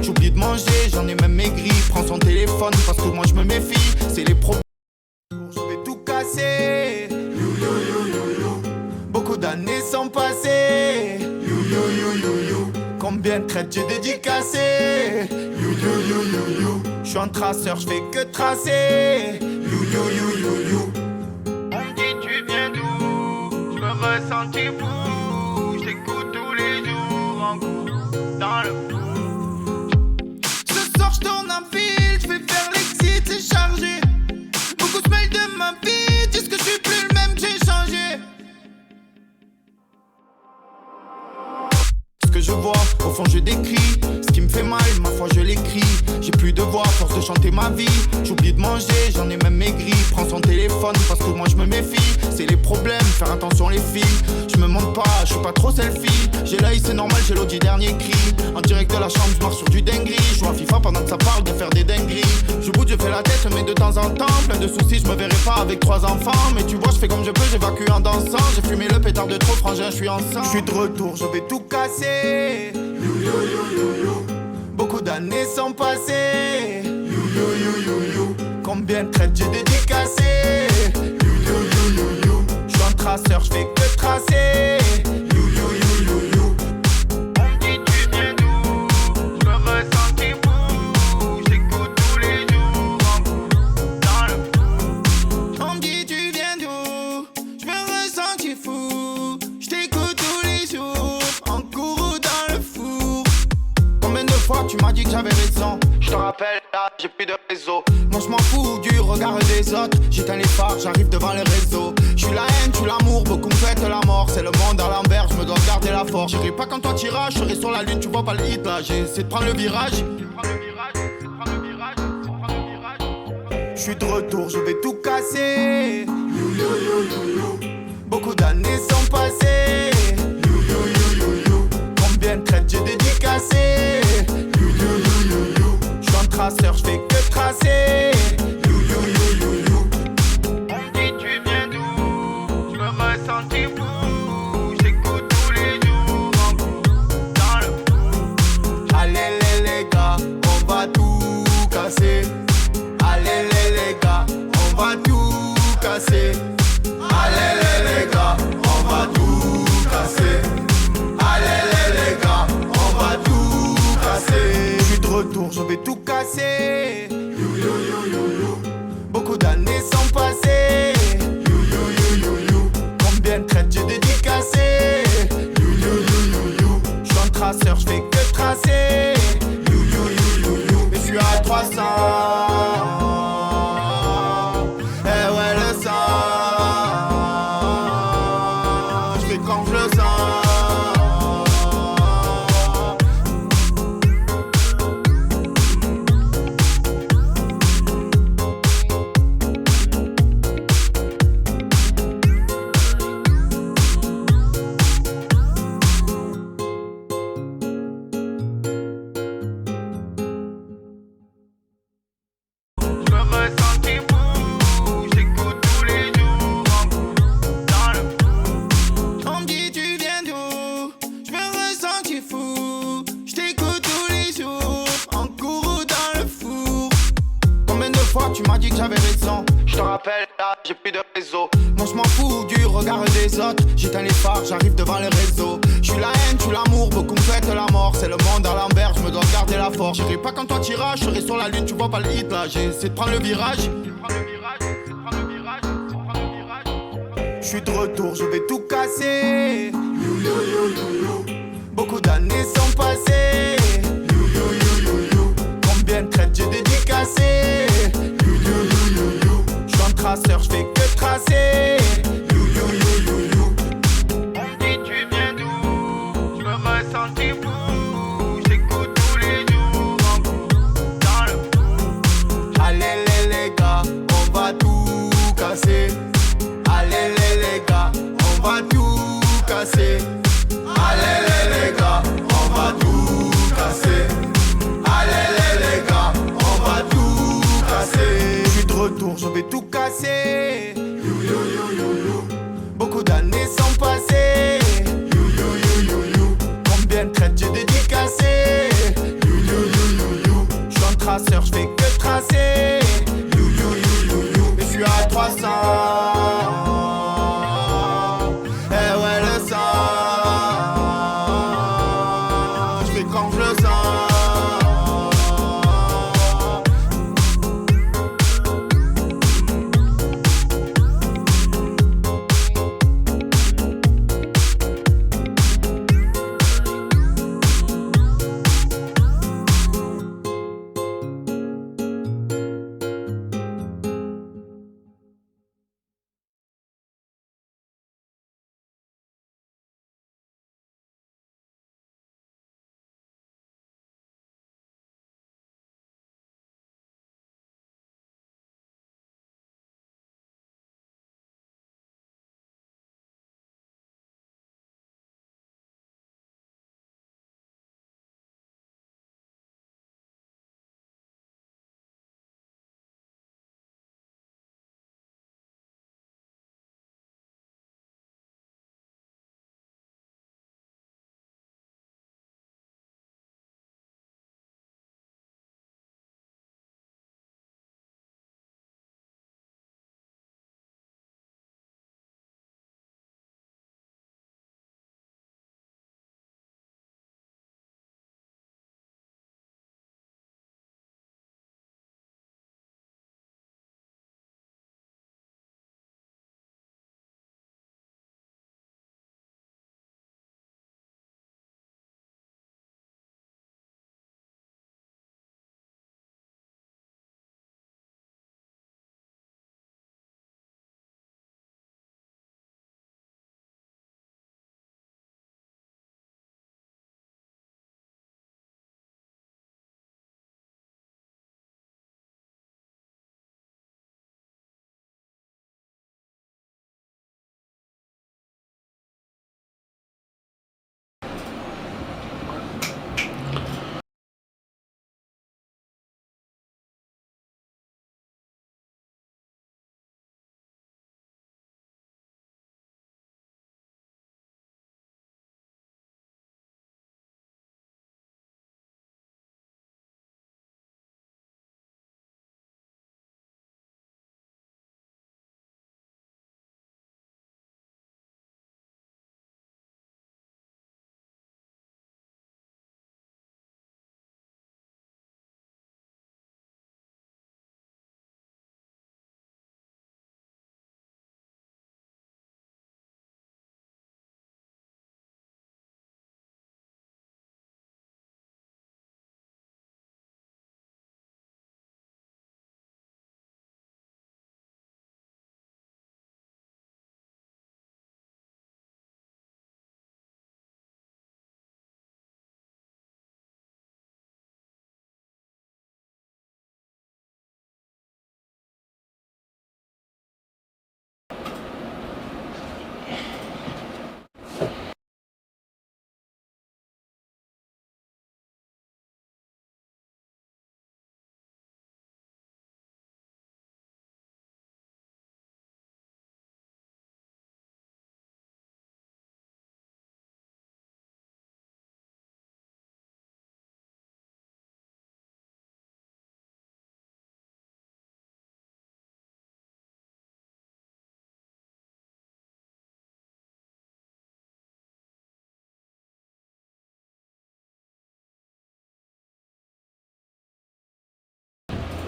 J'oublie de manger, j'en ai même maigri. Prends son téléphone parce que moi je me méfie. C'est les problèmes. Je vais tout casser. Beaucoup d'années sont passées. Combien de traites j'ai dédicacé. Je suis un traceur, je fais que tracer. On me dit tu viens d'où? Je me ressentis fou. Je t'écoute tous les jours en cours dans le fou. Ce soir je tourne un fil, je vais faire l'exit, c'est chargé. Beaucoup se mêlent de ma vie, disent que je suis plus le même, que j'ai changé. Ce que je vois, au fond je décris. Ce qui me fait mal, ma foi je l'écris. J'ai plus de voix, force de chanter ma vie. J'oublie de manger, j'en ai même maigri. Prends son téléphone parce que moi je me méfie. C'est les problèmes, faire attention les filles. Je me montre pas, je suis pas trop selfie. J'ai l'œil c'est normal, j'ai l'audit dernier cri. En direct de la chambre, je marche sur du dinguerie. Je joue à FIFA pendant que ça parle de faire des dingueries. Je bouge, je fais la tête, mais de temps en temps plein de soucis, je me verrai pas avec 3 enfants. Mais tu vois, je fais comme je peux, j'évacue en dansant. J'ai fumé le pétard de trop, frangin, je suis ensemble. Je suis de retour, je vais tout casser. Beaucoup d'années sont passées. Combien de traites j'ai dédicacé. Je suis un traceur, je fais que tracer. On me dit tu viens d'où? Je me ressentis fou. J'écoute tous les jours en cours dans le fou. On me dit tu viens d'où? Je me ressentis fou. Je t'écoute tous les jours en cours dans le four. Combien de fois tu m'as dit que j'avais raison? Je te rappelle là, j'ai plus de réseau. Moi je m'en fous du regard des autres. J'éteins les phares, j'arrive devant les réseaux. Je suis la haine, tu l'amour, beaucoup me fêtent la mort. C'est le monde à l'envers, je me dois garder la force. J'irai pas quand toi t'iras, je serai sur la lune, tu vois pas le hit là. J'ai essayé de prendre le virage. Je suis de retour, je vais tout casser. Beaucoup d'années sont passées. Combien de traites j'ai dédicacé. Je suis un traceur, je fais que tracer. On me dit tu viens d'où? Je me ressentis fou. J'écoute tous les jours en cours dans le fou. Allez les gars, on va tout casser. Allez les gars, on va tout casser. Allez les gars, on va tout casser. Allez les gars, on va tout casser. Je suis de retour, je vais tout casser. Beaucoup d'années sont passées. Combien de traites j'ai dédicacé. Je suis un traceur, je fais que tracer. Mais je suis à 300. Eh ouais le sang. Je fais quand je le sens. Tu m'as dit que j'avais raison. Je te rappelle là, j'ai plus de réseau. Moi je m'en fous du regard des autres. J'éteins les phares, j'arrive devant les réseaux. Je suis la haine, tu l'amour, beaucoup me fêtent la mort. C'est le monde à l'envers, je me dois garder la force. J'irai pas quand toi t'iras, je serai sur la lune, tu vois pas le hit là. J'ai essayé de prendre le virage. Je suis de retour, je vais tout casser. Beaucoup d'années sont passées. Combien de traites j'ai dédicacé. Je suis un traceur, je fais que tracer. On me dit tu viens d'où? Je me ressentis fou. J'écoute tous les jours en cours dans le fou. Allez les gars, on va tout casser. Allez les gars, on va tout casser. Allez les gars, on va tout casser. Allez les gars, on va tout casser. Je suis de retour, je vais tout casser. traceur, je fais que tracer. You, you, you, you, you. Mais je suis à 300. Eh ouais, le sang. Je fais quand je le sens.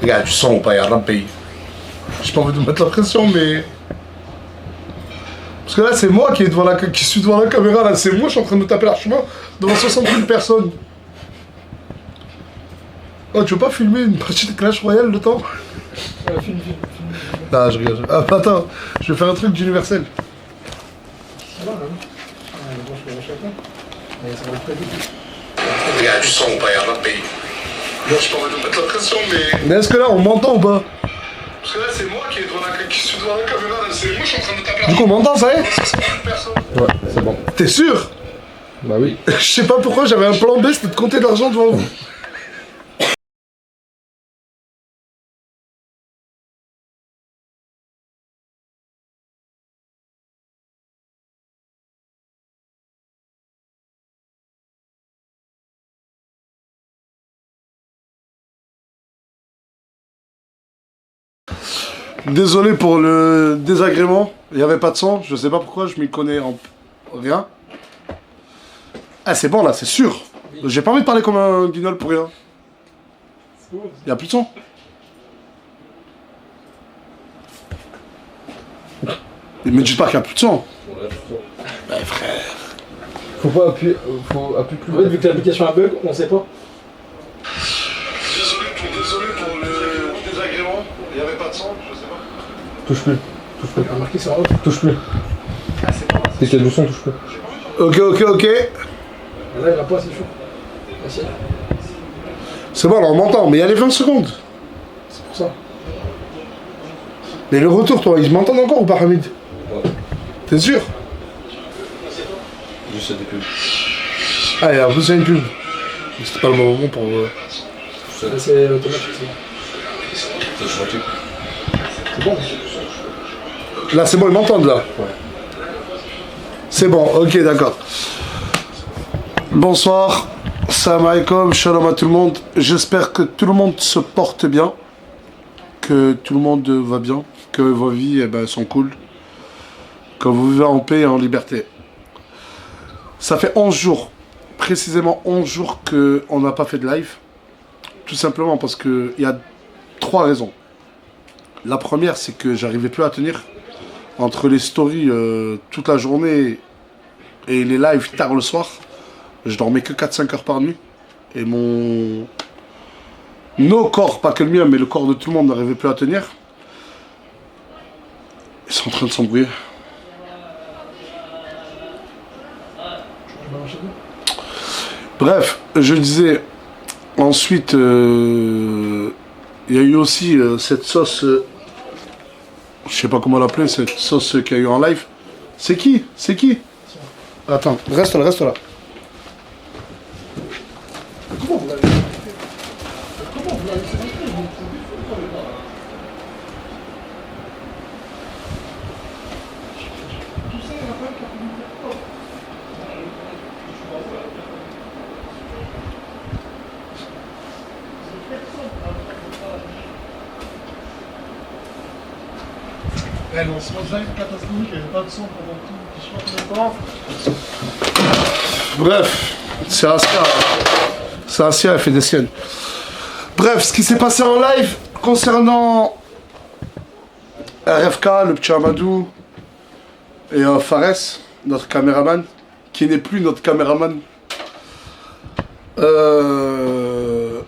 Les gars, tu sens ou pas, il y a un pays. J'ai pas envie de mettre la pression, mais. Parce que là, c'est moi qui suis devant la caméra, là, c'est moi, je suis en train de me taper l'archement devant 60 000 personnes. Oh, tu veux pas filmer une partie de Clash Royale le temps? Film. Non, je rigole. Ah, attends, je vais faire un truc d'universel. Ça va, hein? Bon, je vais lâcher après. Mais ça va très vite. Les gars, tu sens ou pas, il y a un pays. J'ai pas envie de mettre la pression, mais. Mais est-ce que là, on m'entend ou pas? Parce que là, c'est moi qui suis devant la caméra, là, c'est moi, je suis en train de taper l'archement. Du coup, on m'entend, ça y est? Ouais, c'est bon. T'es sûr? Bah oui. Je sais pas pourquoi j'avais un plan B, c'était de compter de l'argent devant vous. Désolé pour le désagrément. Il n'y avait pas de son. Je sais pas pourquoi, je m'y connais en rien. Ah, c'est bon là, c'est sûr. J'ai pas envie de parler comme un guignol pour rien. Il n'y a plus de son. Mais me dites pas qu'il n'y a plus de son. Bah frère. Faut appuyer plus. En fait, vu que l'application a bug, on sait pas. Désolé pour le désagrément. Il n'y avait pas de son, je sais pas. Touche plus. T'as remarqué, c'est en haut. Touche plus. Ah, c'est bon là. Dès qu'il y a du son, touche plus. Ok. Là, il va pas, c'est chaud. Merci. C'est bon, là on m'entend, mais il y a les 20 secondes. C'est pour ça. Mais le retour, toi, ils m'entendent encore ou pas, Hamid? Ouais. T'es sûr? Juste des pubs. Ah, et en plus, il y a une pub. C'était pas le bon moment pour. C'est automatique, c'est bon. C'est automatique. C'est bon. Là, c'est bon, ils m'entendent là. Ouais. C'est bon, ok, d'accord. Bonsoir, salam alaikum, shalom à tout le monde. J'espère que tout le monde se porte bien, que tout le monde va bien, que vos vies sont cool, que vous vivez en paix et en liberté. Ça fait 11 jours, précisément 11 jours qu'on n'a pas fait de live. Tout simplement parce qu'il y a 3 raisons. La première, c'est que j'arrivais plus à tenir entre les stories toute la journée et les lives tard le soir. Je dormais que 4-5 heures par nuit. Et nos corps, pas que le mien, mais le corps de tout le monde n'arrivait plus à tenir. Ils sont en train de s'embrouiller. Bref, je disais, ensuite, il y a eu aussi cette sauce, je sais pas comment l'appeler, cette sauce qu'il y a eu en live. C'est qui? Attends, reste là. Comment vous l'avez fait? Elle on se mange catastrophique, il n'y avait pas de son pendant tout, je sais pas combien de temps. Bref, c'est Asia, elle fait des siennes. Bref, ce qui s'est passé en live concernant RFK, le petit Amadou et Fares, notre caméraman, qui n'est plus notre caméraman.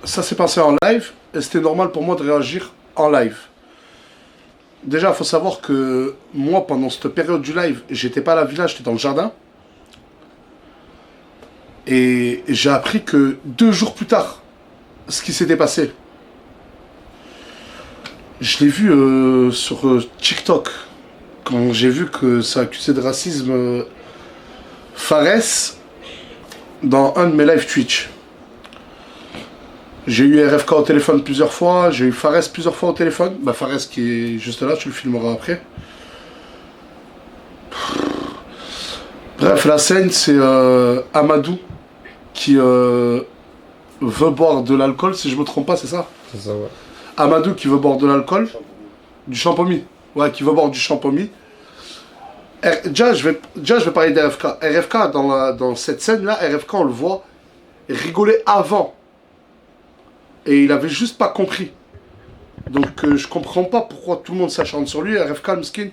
Ça s'est passé en live et c'était normal pour moi de réagir en live. Déjà, il faut savoir que moi, pendant cette période du live, j'étais pas à la villa, j'étais dans le jardin. Et j'ai appris que 2 jours plus tard, ce qui s'était passé. Je l'ai vu sur TikTok, quand j'ai vu que ça accusait de racisme Fares dans un de mes live Twitch. J'ai eu RFK au téléphone plusieurs fois, j'ai eu Fares plusieurs fois au téléphone. Bah Fares qui est juste là, tu le filmeras après. Bref, la scène c'est Amadou qui veut boire de l'alcool, si je me trompe pas, c'est ça? C'est ça, ouais. Amadou qui veut boire de l'alcool, du champomis. Ouais, qui veut boire du champomis. Déjà, je vais parler d'RFK. RFK, dans cette scène-là, RFK, on le voit rigoler avant. Et il avait juste pas compris. Donc je comprends pas pourquoi tout le monde s'acharne sur lui. RFK, le skin.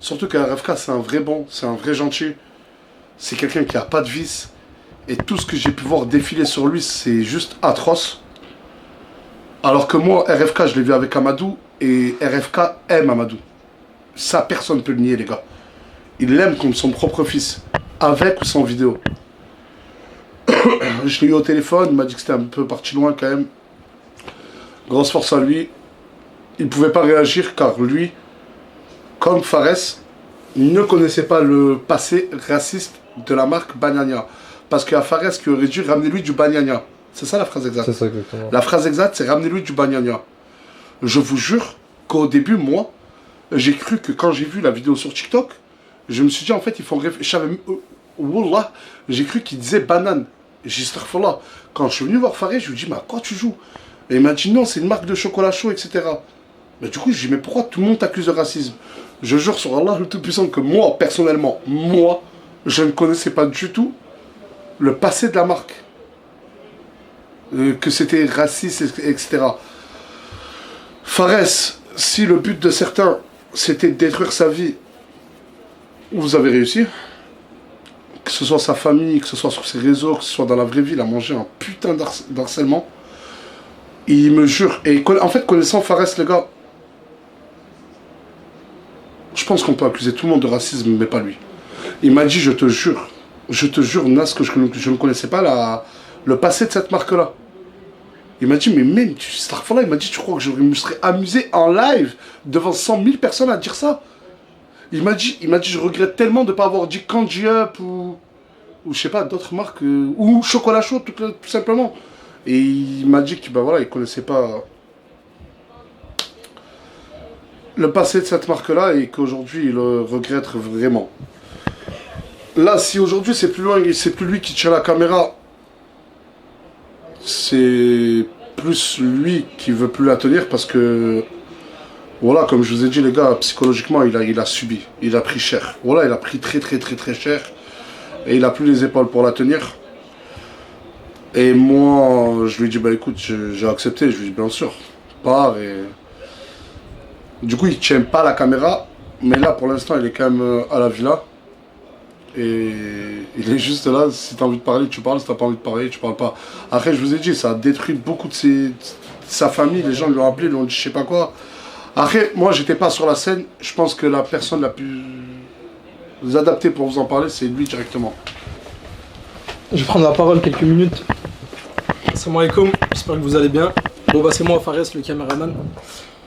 Surtout que RFK, c'est un vrai bon, c'est un vrai gentil. C'est quelqu'un qui a pas de vice. Et tout ce que j'ai pu voir défiler sur lui, c'est juste atroce. Alors que moi, RFK, je l'ai vu avec Amadou. Et RFK aime Amadou. Ça, personne ne peut le nier, les gars. Il l'aime comme son propre fils. Avec ou sans vidéo. Je l'ai eu au téléphone, il m'a dit que c'était un peu parti loin quand même. Grosse force à lui. Il ne pouvait pas réagir car lui, comme Fares, ne connaissait pas le passé raciste de la marque Banania. Parce qu'il y a Fares qui aurait dû ramener lui du Banania. C'est ça la phrase exacte. C'est ça exactement. La phrase exacte, c'est ramener lui du Banania. Je vous jure qu'au début, moi, j'ai cru que quand j'ai vu la vidéo sur TikTok, je me suis dit en fait, ils font réfléchir. Wallah, j'ai cru qu'il disait banane. J'ai dit, astaghfirullah. Quand je suis venu voir Fares, je lui ai dit, mais à quoi tu joues? Et il m'a dit, non, c'est une marque de chocolat chaud, etc. Mais du coup, je dis, mais pourquoi tout le monde t'accuse de racisme? Je jure sur Allah le Tout-Puissant que moi, personnellement, je ne connaissais pas du tout le passé de la marque. Que c'était raciste, etc. Fares, si le but de certains, c'était de détruire sa vie, vous avez réussi. Que ce soit sa famille, que ce soit sur ses réseaux, que ce soit dans la vraie vie, il a mangé un putain d'harcèlement. Il me jure, et en fait, connaissant Fares, les gars, je pense qu'on peut accuser tout le monde de racisme, mais pas lui. Il m'a dit, je te jure, Nas, que je ne connaissais pas le passé de cette marque-là. Il m'a dit, mais même, il m'a dit, tu crois que je me serais amusé en live devant 100 000 personnes à dire ça? Il m'a dit, je regrette tellement de ne pas avoir dit Candy Up ou je sais pas, d'autres marques, ou Chocolat Chaud, tout simplement. Et il m'a dit qu'il ne connaissait pas le passé de cette marque-là et qu'aujourd'hui, il le regrette vraiment. Là, si aujourd'hui, c'est plus lui qui tient la caméra, c'est plus lui qui veut plus la tenir parce que, voilà, comme je vous ai dit, les gars, psychologiquement, il a subi, il a pris cher. Voilà, il a pris très cher et il a plus les épaules pour la tenir. Et moi, je lui ai dit, bah écoute, j'ai accepté, je lui ai dit, bien sûr, pars et... Du coup, il tient pas la caméra, mais là, pour l'instant, il est quand même à la villa. Et il est juste là, si t'as envie de parler, tu parles, si t'as pas envie de parler, tu parles pas. Après, je vous ai dit, ça a détruit beaucoup de sa famille, les gens lui ont appelé, lui ont dit je sais pas quoi. Après, moi, j'étais pas sur la scène, je pense que la personne la plus adaptée pour vous en parler, c'est lui directement. Je vais prendre la parole quelques minutes. Assalamu alaikum, j'espère que vous allez bien. Bon bah c'est moi Fares, le caméraman.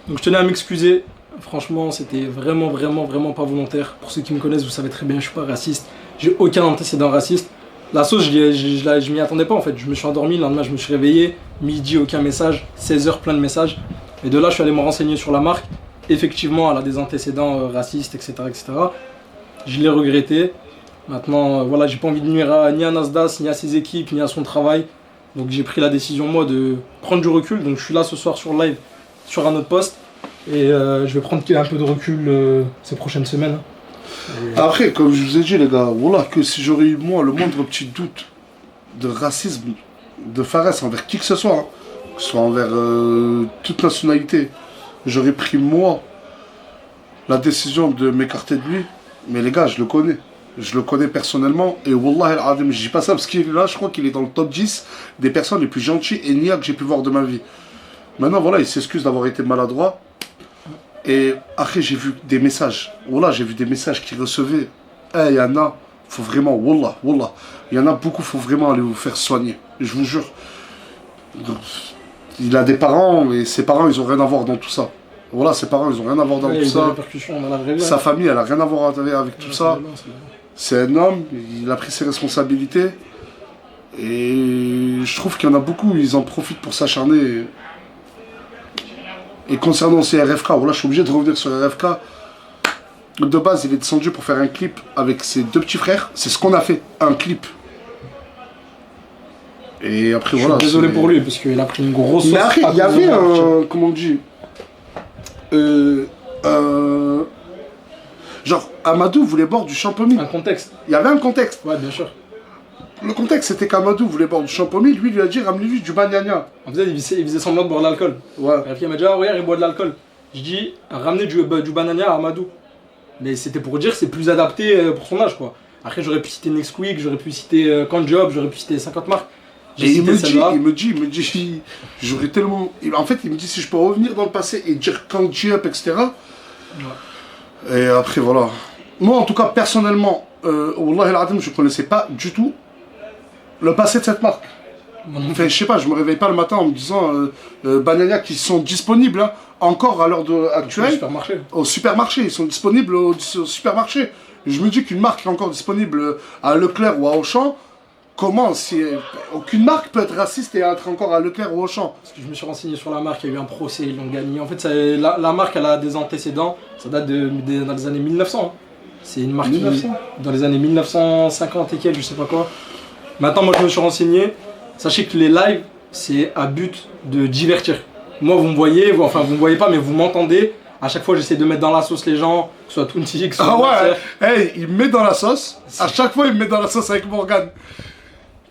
Donc je tenais à m'excuser. Franchement, c'était vraiment pas volontaire. Pour ceux qui me connaissent, vous savez très bien, je suis pas raciste. J'ai aucun antécédent raciste. La sauce, je m'y attendais pas en fait. Je me suis endormi, le lendemain je me suis réveillé. Midi, aucun message. 16h, plein de messages. Et de là, je suis allé me renseigner sur la marque. Effectivement, elle a des antécédents racistes, etc., etc. Je l'ai regretté. Maintenant, voilà, j'ai pas envie de nuire ni à Nasdaq, ni à ses équipes, ni à son travail. Donc j'ai pris la décision, moi, de prendre du recul. Donc je suis là ce soir sur live, sur un autre poste. Et je vais prendre un peu de recul ces prochaines semaines. Après, comme je vous ai dit, les gars, voilà, que si j'aurais eu, moi, le moindre petit doute de racisme de Fares envers qui que ce soit, que ce soit envers toute nationalité, j'aurais pris, moi, la décision de m'écarter de lui. Mais les gars, je le connais. Je le connais personnellement. Et Wallah al-Adim, je dis pas ça parce qu'il est là, je crois qu'il est dans le top 10 des personnes les plus gentilles et niais que j'ai pu voir de ma vie. Maintenant, voilà, il s'excuse d'avoir été maladroit. Et après, j'ai vu des messages. Wallah, j'ai vu des messages qu'il recevait. Il y en a, faut vraiment, Wallah. Il y en a beaucoup, faut vraiment aller vous faire soigner. Je vous jure. Il a des parents et ses parents, ils ont rien à voir dans tout ça. Voilà, ses parents, ils ont rien à voir dans tout ça. Sa famille, elle a rien à voir avec tout ça. C'est un homme, il a pris ses responsabilités. Et je trouve qu'il y en a beaucoup, ils en profitent pour s'acharner. Et concernant ces RFK, voilà, je suis obligé de revenir sur RFK. De base, il est descendu pour faire un clip avec ses deux petits frères. C'est ce qu'on a fait, un clip. Et après, voilà. Je suis désolé pour lui, parce qu'il a pris une grosse sauce. Mais après, il y avait un. Comment on dit genre, Amadou voulait boire du champomis. Un contexte. Il y avait un contexte. Ouais, bien sûr. Le contexte, c'était qu'Amadou voulait boire du champomis. Lui a dit, ramenez-lui du banania. En fait, il faisait semblant de boire de l'alcool. Ouais. Et il m'a dit, ah, regarde, il boit de l'alcool. Je dis, ramenez du banania à Amadou. Mais c'était pour dire que c'est plus adapté pour son âge, quoi. Après, j'aurais pu citer Nesquik, j'aurais pu citer Canjob, j'aurais pu citer 50 marques. Et il me dit, j'aurais tellement. En fait, il me dit si je peux revenir dans le passé et dire Canjob, etc. Ouais. Et après, voilà. Moi, en tout cas, personnellement, Wallah al-Adim, je ne connaissais pas du tout le passé de cette marque. Enfin, je sais pas, je me réveille pas le matin en me disant Banania qui sont disponibles hein, encore à l'heure actuelle au supermarché. Ils sont disponibles au supermarché. Je me dis qu'une marque est encore disponible à Leclerc ou à Auchan. Comment si aucune marque peut être raciste et être encore à Leclerc ou Auchan? Parce que je me suis renseigné sur la marque, il y a eu un procès, ils l'ont gagné. En fait, la marque, elle a des antécédents, ça date dans les années 1900. Hein. C'est une marque dans les années 1950 et quelques, je sais pas quoi. Maintenant, moi, je me suis renseigné. Sachez que les lives, c'est à but de divertir. Moi, vous me voyez, enfin, vous me voyez pas, mais vous m'entendez. À chaque fois, j'essaie de mettre dans la sauce les gens, que ce soit Tounti, que ce soit. Ah ouais, hey, il me met dans la sauce. À chaque fois, il me met dans la sauce avec Morgane.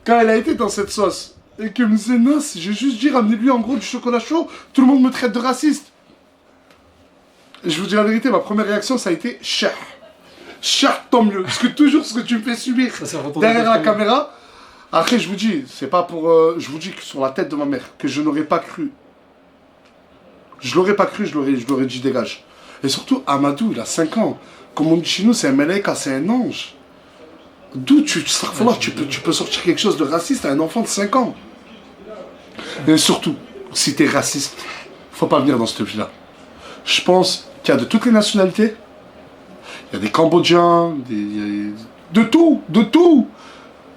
Quand elle a été dans cette sauce, et qu'il me disait, non, j'ai juste dit, ramenez-lui en gros du chocolat chaud, tout le monde me traite de raciste. Et je vous dis la vérité, ma première réaction, ça a été cher. Cher, tant mieux. Parce que toujours ce que tu me fais subir derrière la caméra. Après, je vous dis, c'est pas pour. Je vous dis que sur la tête de ma mère, que je n'aurais pas cru. Je l'aurais pas cru, je l'aurais dit dégage. Et surtout, Amadou, il a 5 ans. Comme on dit chez nous, c'est un Meleka, c'est un ange. D'où tu peux sortir quelque chose de raciste à un enfant de 5 ans. Et surtout, si t'es raciste, faut pas venir dans cette ville-là. Je pense qu'il y a de toutes les nationalités. Il y a des Cambodgiens, de tout.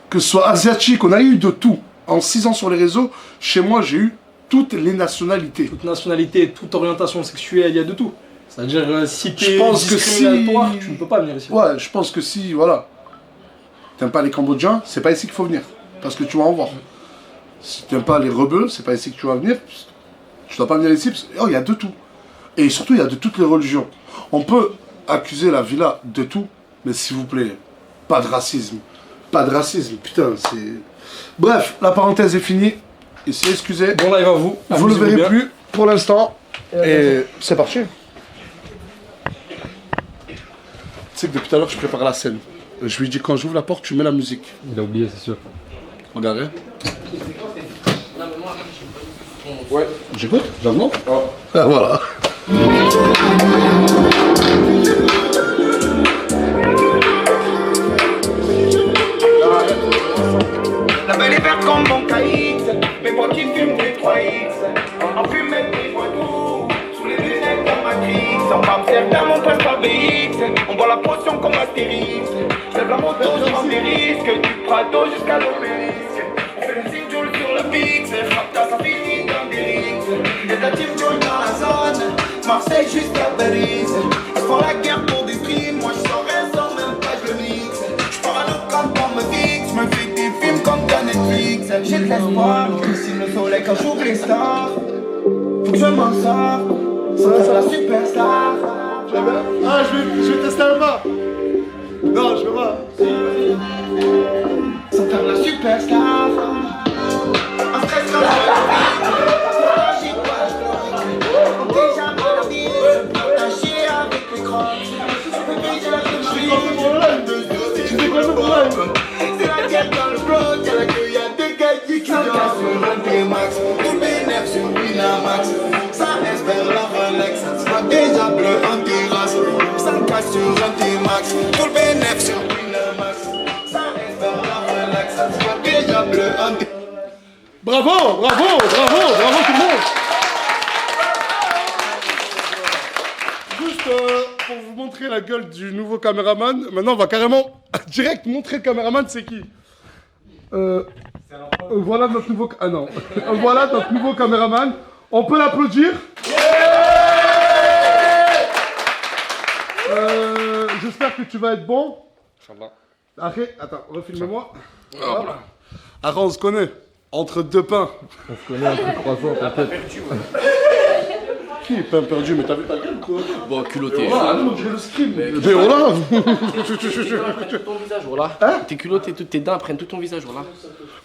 Que ce soit asiatique, on a eu de tout. En 6 ans sur les réseaux, chez moi, j'ai eu toutes les nationalités. Toute nationalité, toute orientation sexuelle, il y a de tout. C'est-à-dire, si t'es discriminatoire, tu ne peux pas venir ici. Ouais, je pense que si, voilà. T'aimes pas les Cambodgiens, c'est pas ici qu'il faut venir. Parce que tu vas en voir. Si t'aimes pas les rebeux, c'est pas ici que tu vas venir. Tu dois pas venir ici parce qu'il y a de tout. Et surtout, il y a de toutes les religions. On peut accuser la villa de tout, mais s'il vous plaît, pas de racisme. Pas de racisme, putain, c'est... Bref, la parenthèse est finie. Ici, excusez. Bon live à vous. Vous le verrez plus pour l'instant. Et c'est parti. Tu sais que depuis tout à l'heure, je prépare la scène. Je lui dis, quand j'ouvre la porte, tu mets la musique. Il a oublié, c'est sûr. Regardez. Ouais. J'écoute, j'avoue. Ah, voilà. La belle est verte comme mon KX. Mes potes qui fument des 3X. En fumette des voitures. Sous les lunettes de Matrix. On va me faire dans mon passe par BX. On boit la potion comme Astérix. Lève la moto, je prends des risques. Du Prado jusqu'à l'Obélisque. On fait le signe Joule sur le fixe. Rapta, ça finit dans des rixes. Et ta team Joule dans la zone. Marseille jusqu'à Paris. Ils font la guerre pour des streams. Moi je sors rien sans même pas, je le mixe. Je pars à l'autre camp pour me fixe. Je me fais des films comme dans Netflix. J'ai de l'espoir, je signe le soleil quand j'ouvre les stars. Faut que je m'en sorte, sans faire la superstar. Ah, je vais tester un bas. Non, je veux pas. Sans faire la superstar. Un stress quand je j'y pas, on dit jamais la vie. Attaché avec les crocs. J'ai la Tu fais quoi le problème? c'est la guerre dans le bloc, y'a la queue, y'a des gars qui cassent sur un T-Max, tout bénéf sur Winamax, ça espère la Rolex, ça soit déjà bleu en terrasse, ça casse sur un T-Max, tout bénéf sur Winamax, ça espère la Rolex, ça soit déjà bleu en terrasse. Bravo tout le monde. Juste pour vous montrer la gueule du nouveau caméraman, maintenant on va carrément direct montrer le caméraman, c'est qui. Voilà notre nouveau... Ah non. Voilà notre nouveau caméraman. On peut l'applaudir. J'espère que tu vas être bon. Arrête, attends, refilme-moi. Après on se connaît. Entre deux pains. On se connaît un peu 3 ans, peut-être. Qui est pain perdu? Mais t'as vu ta gueule quoi? Bon, culotté. Voilà, non, je le stream. Mais voilà. Ton visage, voilà. Hein? T'es culotté, toutes tes dents prennent tout ton visage, voilà.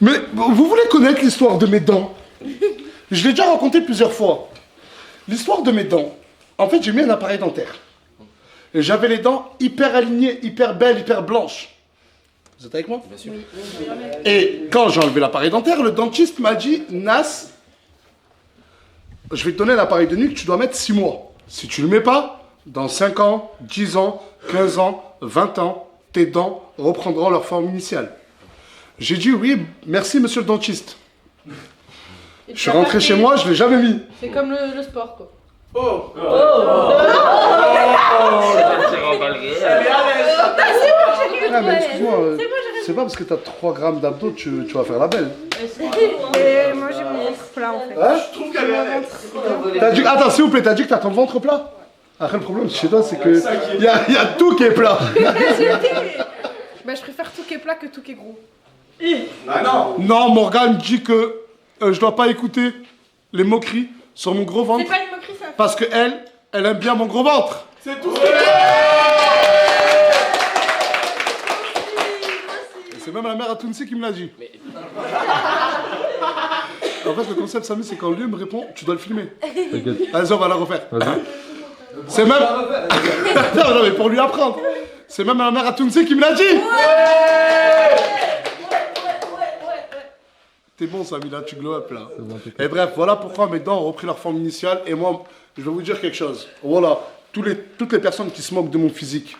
Mais vous voulez connaître l'histoire de mes dents? Je l'ai déjà raconté plusieurs fois. L'histoire de mes dents. En fait, j'ai mis un appareil dentaire. Et j'avais les dents hyper alignées, hyper belles, hyper blanches. Vous êtes avec moi? Bien sûr. Et quand j'ai enlevé l'appareil dentaire, le dentiste m'a dit, Nas, je vais te donner l'appareil de nuque, tu dois mettre 6 mois. Si tu le mets pas, dans 5 ans, 10 ans, 15 ans, 20 ans, tes dents reprendront leur forme initiale. J'ai dit oui, merci monsieur le dentiste. Je suis rentré chez moi, je l'ai jamais mis. C'est comme le sport, quoi. Ah mais excuse-moi, c'est pas parce que t'as 3 grammes d'abdos tu vas faire la belle. Et moi j'ai mon ventre plat en fait. Hein? Je trouve qu'elle est... T'as dit... Attends, s'il vous plaît, t'as dit que t'as ton ventre plat? Après le problème chez toi c'est que il y a tout qui est plat. Bah je préfère tout qui est plat que tout qui est gros. Non, Morgane dit que je dois pas écouter les moqueries sur mon gros ventre. C'est pas une moquerie, ça. Parce que elle aime bien mon gros ventre. C'est tout. Et c'est même la mère à Tounsi qui me l'a dit. En fait, le concept, Samy, c'est quand lui me répond, tu dois le filmer. T'inquiète. Vas-y, on va la refaire. Vas-y. C'est même. non, mais pour lui apprendre. C'est même la mère à Tounsi qui me l'a dit. T'es bon, Samy, là, tu glow up, là. C'est bon, t'inquiète. Et bref, voilà pourquoi mes dents ont repris leur forme initiale. Et moi, je vais vous dire quelque chose. Voilà, toutes les personnes qui se moquent de mon physique.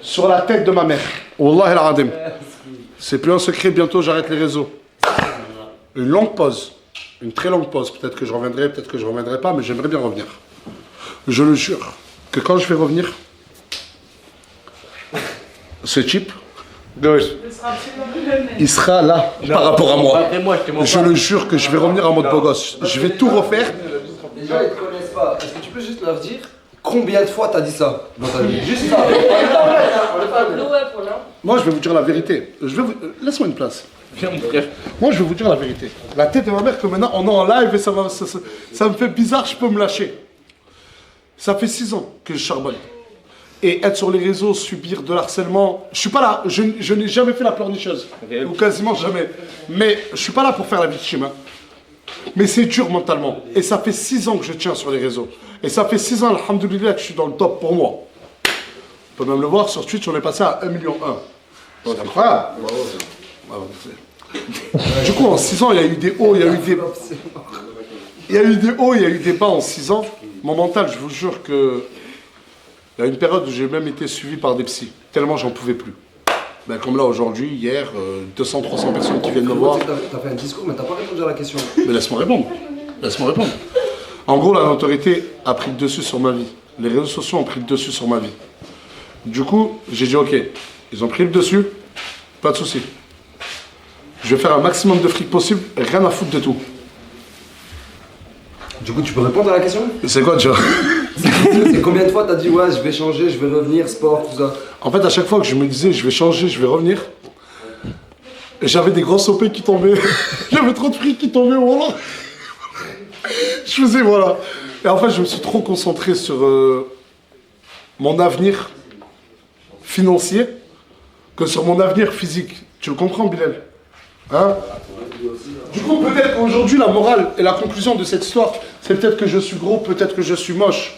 Sur la tête de ma mère. Wallah el Adim. C'est plus un secret, bientôt j'arrête les réseaux. Une longue pause. Une très longue pause. Peut-être que je reviendrai, peut-être que je reviendrai pas, mais j'aimerais bien revenir. Je le jure que quand je vais revenir, ce type, il sera là par rapport à moi. Après moi, je te mens Je pas. le jure que je vais revenir en mode beau gosse. Je vais tout refaire. Les gens ils te connaissent pas. Est-ce que tu peux juste leur dire combien de fois t'as dit ça dans ta vie? Juste ça. Moi, je vais vous dire la vérité. Laisse-moi une place. Viens, mon frère. Moi, je vais vous dire la vérité. La tête de ma mère, que maintenant, on est en live et ça me fait bizarre, je peux me lâcher. Ça fait 6 ans que je charbonne. Et être sur les réseaux, subir de l'harcèlement, je suis pas là, je n'ai jamais fait la pleurnicheuse. Ou quasiment jamais. Mais je suis pas là pour faire la victime. Hein. Mais c'est dur mentalement. Et ça fait 6 ans que je tiens sur les réseaux. Et ça fait 6 ans, alhamdoulilah, que je suis dans le top pour moi. On peut même le voir, sur Twitch, on est passé à 1,1 million. C'est incroyable. Du coup, en 6 ans, il y a eu des hauts, il y a eu des... Il y a eu des hauts, il y a eu des bas en 6 ans. Mon mental, je vous jure que... Il y a une période où j'ai même été suivi par des psys. Tellement j'en pouvais plus. Ben, comme là, aujourd'hui, hier, 200-300 personnes qui viennent me voir. T'as fait un discours, mais t'as pas répondu à la question. Mais laisse-moi répondre. Laisse-moi répondre. En gros, la notoriété a pris le dessus sur ma vie. Les réseaux sociaux ont pris le dessus sur ma vie. Du coup, j'ai dit, ok, ils ont pris le dessus, pas de souci. Je vais faire un maximum de fric possible, rien à foutre de tout. Du coup, tu peux répondre à la question? C'est quoi, tu vois? C'est combien de fois t'as dit ouais, je vais changer, je vais revenir, sport, tout ça? En fait, à chaque fois que je me disais, je vais changer, je vais revenir, j'avais des grosses OP qui tombaient. J'avais trop de fric qui tombait, voilà. Je faisais, voilà. Et en fait, je me suis trop concentré sur mon avenir financier que sur mon avenir physique. Tu le comprends, Bilal? Hein? Du coup, peut-être qu'aujourd'hui, la morale et la conclusion de cette histoire, c'est peut-être que je suis gros, peut-être que je suis moche.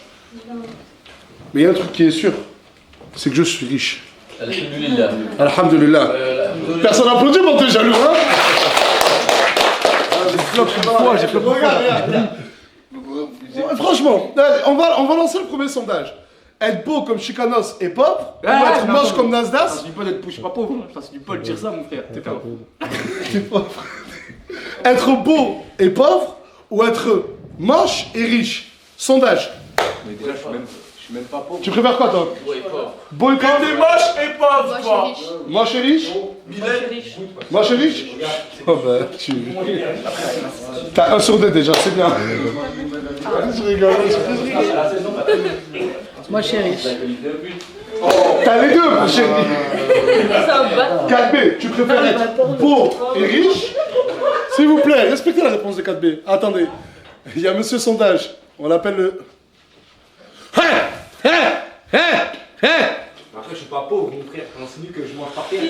Mais il y a un truc qui est sûr, c'est que je suis riche. Alhamdulillah. Alhamdulillah. Personne n'applaudit, mon t'es jaloux, hein? J'ai fait regarde. Franchement, on va lancer le premier sondage. Être beau comme Chicanos et pauvre, ou être moche comme Nasdaq. Ça se dit pas d'être je suis pas pauvre. Ça se dit pas de dire ça, mon frère. T'es pauvre. T'es pauvre. Être beau et pauvre, ou être moche et riche. Sondage. Mais déjà, je suis même pas pauvre. Tu préfères quoi, toi? Ouais, pauvre. Beau et pauvre? moche et pauvre, Moi, je suis riche. Moche et riche? Moche et riche? Oh bah, tu... T'as 1 sur 2 déjà, c'est bien. Je rigole, Moi, je suis riche. T'as les deux, ma chérie. 4B, tu préfères être beau et riche? S'il vous plaît, respectez la réponse de 4B. Attendez, il y a monsieur sondage. On l'appelle le... Après, je suis pas pauvre, mon frère. C'est nul que je mange par terre.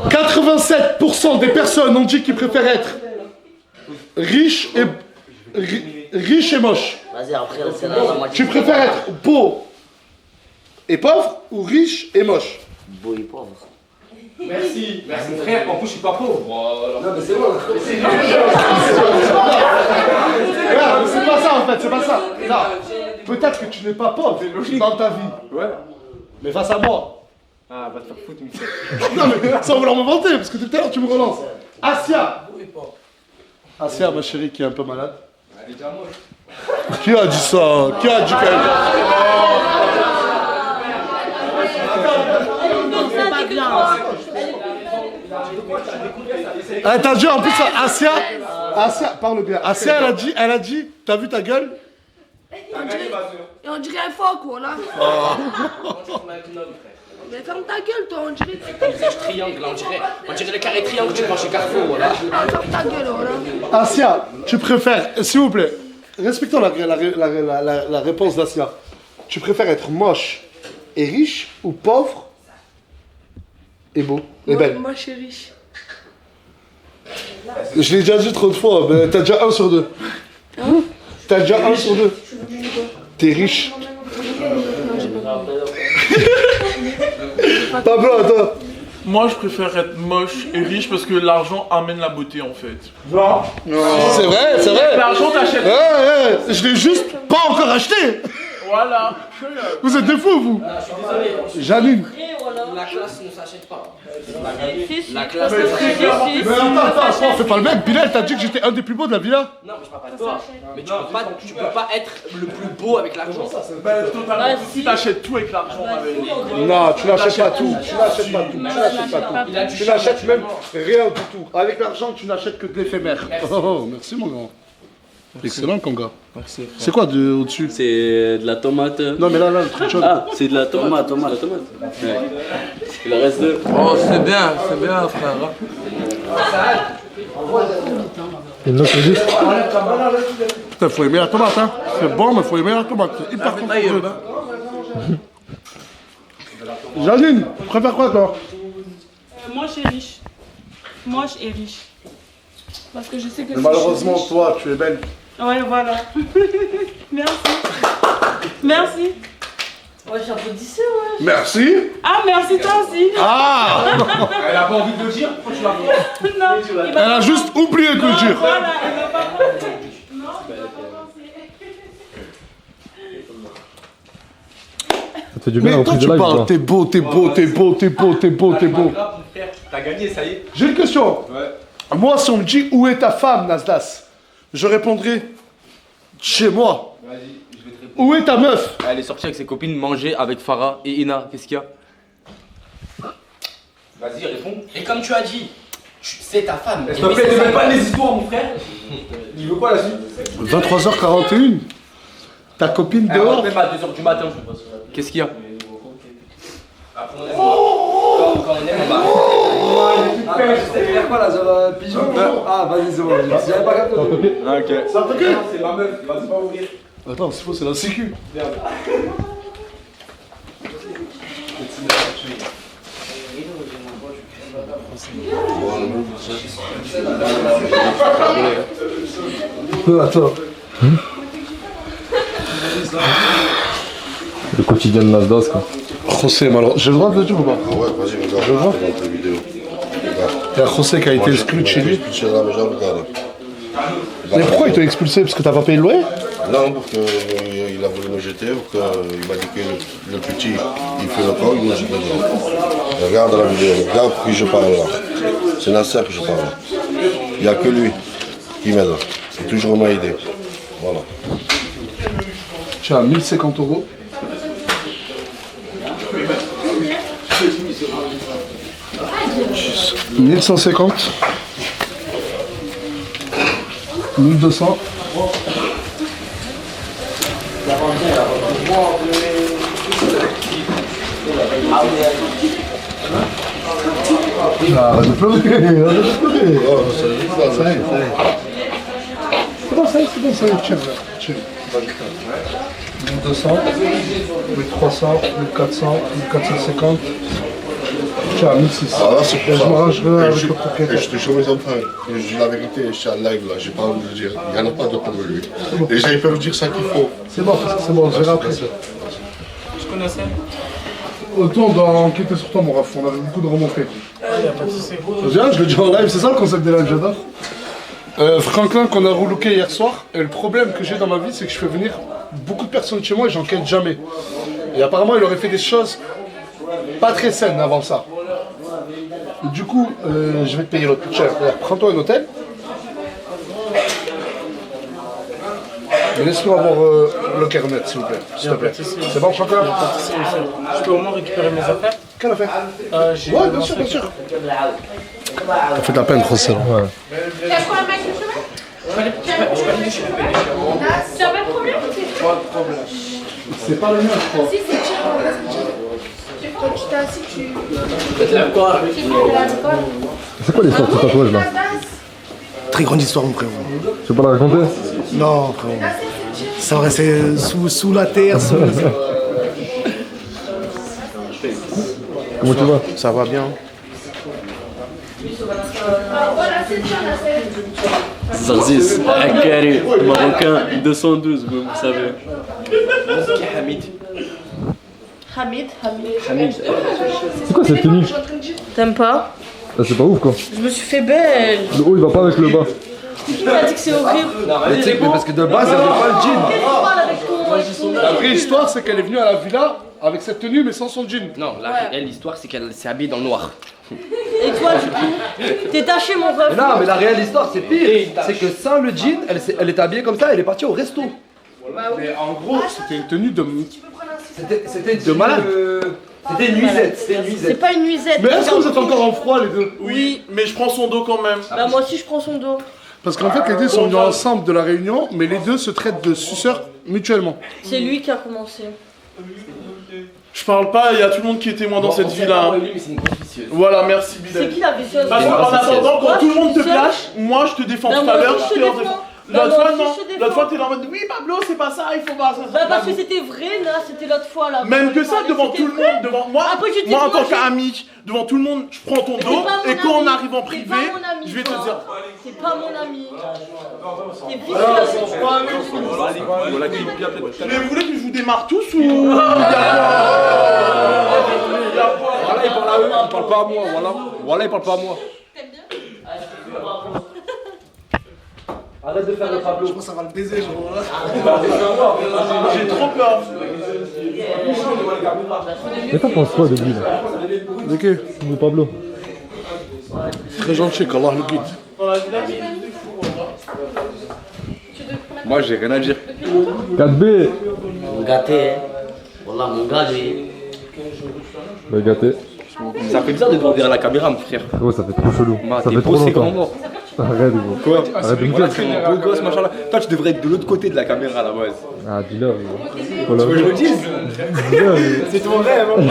87% des personnes ont dit qu'ils préfèrent être riches et moches. Vas-y, après, c'est la moitié. Tu préfères être beau et pauvre ou riche et moche? Beau et pauvre. Merci. Merci, mon frère. En plus, je suis pas pauvre. Non, mais c'est bon. Regarde, c'est pas ça en fait, c'est pas ça. Non. Peut-être que tu n'es pas pauvre dans ta vie. Ouais. Mais face à moi. Ah, va te faire foutre, mon frère. Non mais sans vouloir me vanter, parce que tout à l'heure tu me relances. Asia. Asia, ma chérie, qui est un peu malade. Elle est déjà moche. Qui a dit ça? Qui a dit qu'elle... T'as dit en plus Asia, parle bien. Asia, elle a dit, t'as vu ta gueule? Et on dirait un phoque, voilà. Mais ferme ta gueule, toi, on dirait. Triangle, on dirait le carré triangle que tu prends chez Carrefour, voilà. Ferme ta gueule, voilà. Asia, tu préfères, s'il vous plaît, respectons la réponse d'Asia. Tu préfères être moche et riche ou pauvre et beau et belle? Moi, je suis riche. Je l'ai déjà dit trop de fois, mais t'as déjà 1 sur 2. T'as déjà 1 sur 2. T'es riche. Pablo, attends. Moi, je préfère être moche et riche parce que l'argent amène la beauté en fait. C'est vrai, c'est vrai. L'argent t'achète. Ouais, je l'ai juste pas encore acheté. Voilà. Vous êtes des fous, vous. Janine. La classe ne s'achète pas. La classe ne s'achète pas. Mais attends, fais pas le mec. Bilal, t'as dit que j'étais un des plus beaux de la villa. Non, mais je parle pas de toi. Mais tu peux pas être le plus beau avec l'argent. Ben, totalement. Si t'achètes tout avec l'argent, Non, tu n'achètes pas tout. Tu n'achètes pas tout. Tu n'achètes pas tout. Tu n'achètes même rien du tout. Avec l'argent, tu n'achètes que de l'éphémère. Oh, merci mon grand. Excellent comme gars. Merci. C'est quoi au-dessus? C'est de la tomate. Non mais là, le truc chaud. Ah, c'est de la tomate. Ouais. Il reste deux. Oh, c'est bien, frère. Une autre juste. Putain, faut aimer la tomate, hein. C'est bon, mais faut aimer la tomate. C'est hyper compliqué. Janine, tu préfères quoi toi? Moi, je suis riche. Moche et riche. Parce que je sais que Mais malheureusement, toi, tu es belle. Ouais, voilà. Merci. Merci. Ouais, j'applaudissais, ouais. Merci. Ah, merci toi aussi. Ah. Elle a pas envie de le dire, faut que tu la fasses. Non, Elle a juste oublié de le dire. Voilà, elle m'a pas pensé. Non, elle m'a pas pensé. Ça te fait du bien Mais en toi, plus tu de live. parles, t'es beau, t'es beau, t'es beau, t'es beau, t'es beau, t'es beau. T'as gagné, ça y est. J'ai une question. Ouais. Moi, si on me dit où est ta femme, Nasdas, je répondrai chez moi. Vas-y, je vais te répondre. Où est ta meuf? Elle est sortie avec ses copines manger avec Farah et Ina. Qu'est-ce qu'il y a? Vas-y, réponds. Et comme tu as dit, c'est ta femme. S'il te plaît, ne mets pas les histoires, mon frère. Il veut quoi la suite? 23h41. Ta copine dehors? Même à 2h du matin, je pense. Qu'est-ce qu'il y a? Quand on aime, on va. C'était faire quoi là, genre pigeon? Ah, vas-y, c'est bon, j'avais pas capté. Ah, ok. Ça te plaît? C'est ma meuf, vas-y pas ouvrir. Attends, c'est faux, c'est la sécu. Attends. Le quotidien de Nasdaq, quoi. José, malheureusement. J'ai le droit de le dire ou pas? Ah ouais, vas-y, regarde. Je le vois. Dans ta vidéo. Il y a José qui a été exclu de chez lui. Je là, mais regarde. Mais pourquoi il t'a expulsé? Parce que t'as pas payé le loyer? Non, parce qu'il a voulu me jeter, parce qu'il m'a dit que le petit, il fait le corps, il me jette dedans. Regarde la vidéo, regarde qui je parle là. C'est Nasser que je parle. Il n'y a que lui qui m'aide. C'est toujours m'a aidé. Voilà. Tu as 1050 €. « 1150 » 1200 Arrête de pleurer, arrête de pleurer. Ça y est. C'est bon, ça y est, tiens, tiens. 1200, 1300, 1400, 1450. Tu as 1600. Ah, c'est pour Je ça. m'arrangerai avec Et le propriétaire. je te show mes enfants. Et je dis la vérité, je suis en live là, j'ai pas envie de le dire. Il n'y en a pas d'autre comme lui. Déjà, ils peuvent dire ça qu'il faut. C'est bon, je verrai après. Je connaissais. Autant on doit enquêter sur toi, mon ref, on avait beaucoup de remontées. Je le dis en live, c'est ça le concept des lives, j'adore. Franklin qu'on a relooké hier soir, et le problème que j'ai dans ma vie, c'est que je fais venir beaucoup de personnes chez moi et j'enquête jamais. Et apparemment, il aurait fait des choses pas très saines avant ça. Et du coup, je vais te payer l'autre cher. Prends-toi un hôtel. Mais laisse-nous avoir le carnet, s'il vous plaît. S'il te plaît. C'est bon, Franklin? Je peux au moins récupérer mes affaires? Quelle affaire? Ouais, bien sûr, bien sûr. Ça fait de la peine, José. Ouais. T'as quoi, un mec de chemin? Tu as pas de problème ou c'est C'est pas le mien, je crois. Si, c'est le tien. Quand tu t'es assis, tu. Faites la quoi? C'est quoi l'histoire de ce tatouage là? Très grande histoire, mon frérot. Tu peux pas la raconter? Non, frérot. Ça va, c'est sous la terre. Comment tu vas? Ça va bien. Zaziz, Akari, Marocain, 212, vous savez. Qui est Hamid? Hamid. C'est quoi cette tenue? T'aimes pas? Ah, c'est pas ouf quoi. Je me suis fait belle. Le haut il va pas avec le bas. Qui m'a dit que c'est horrible? Mais tu sais, parce que de base, elle veut pas le jean. La vraie histoire, c'est qu'elle est venue à la villa avec cette tenue, mais sans son jean. Non, l'histoire, c'est qu'elle s'est habillée dans le noir. Et toi, t'es taché, mon ref. Non, mais la réelle histoire, c'est pire. C'est que sans le jean, elle est habillée comme ça, elle est partie au resto. Mais en gros, c'était une tenue de. C'était de malade. C'était une nuisette. C'est pas une nuisette. Mais est-ce que vous êtes encore en froid, les deux? Oui, mais je prends son dos quand même. Bah, moi aussi, je prends son dos. Parce qu'en fait, les deux sont venus ensemble de la réunion, mais les deux se traitent de suceurs mutuellement. C'est lui qui a commencé. Je parle pas, il y a tout le monde qui est témoin dans cette vie-là. Voilà, merci Bilal. C'est qui la vicieuse? Parce qu'en attendant, quand tout le monde te clash, moi je te défends tout à l'heure, je te leur défends. L'autre fois, non. L'autre fois, t'es là en mode oui, Pablo, c'est pas ça, il faut pas ça. Bah, parce que c'était vrai, là, c'était l'autre fois, là. Même que ça, devant tout le monde, devant moi, moi en tant qu'ami, devant tout le monde, je prends ton dos, et quand on arrive en privé, je vais te dire. C'est pas mon ami. T'es vicieux. Mais vous voulez que je vous démarre tous ou. Voilà, il parle à eux, il parle pas à moi. Voilà, il parle pas à moi. Arrête de faire le Pablo. Je pense que ça va le baiser, genre. J'ai trop peur. Mais t'en penses quoi de lui là? De qui? De Pablo. Très gentil, qu'Allah le guide. Moi, j'ai rien à dire. 4B. Mon gâté, hein. Wallah, mon gars, lui. Bah gâté. Ça fait bizarre de te voir derrière la caméra, mon frère. Oh ça fait trop chelou. Ça T'es fait trop beau, c'est grand longtemps. mort. Arrête gros. Quoi? Arrête de me Voilà, dire. beau gosse, machin là. Toi, tu devrais être de l'autre côté de la caméra à la base. Ah dis-leur gros. Tu veux que je le dise? Dis-leur. C'est ton rêve, hein.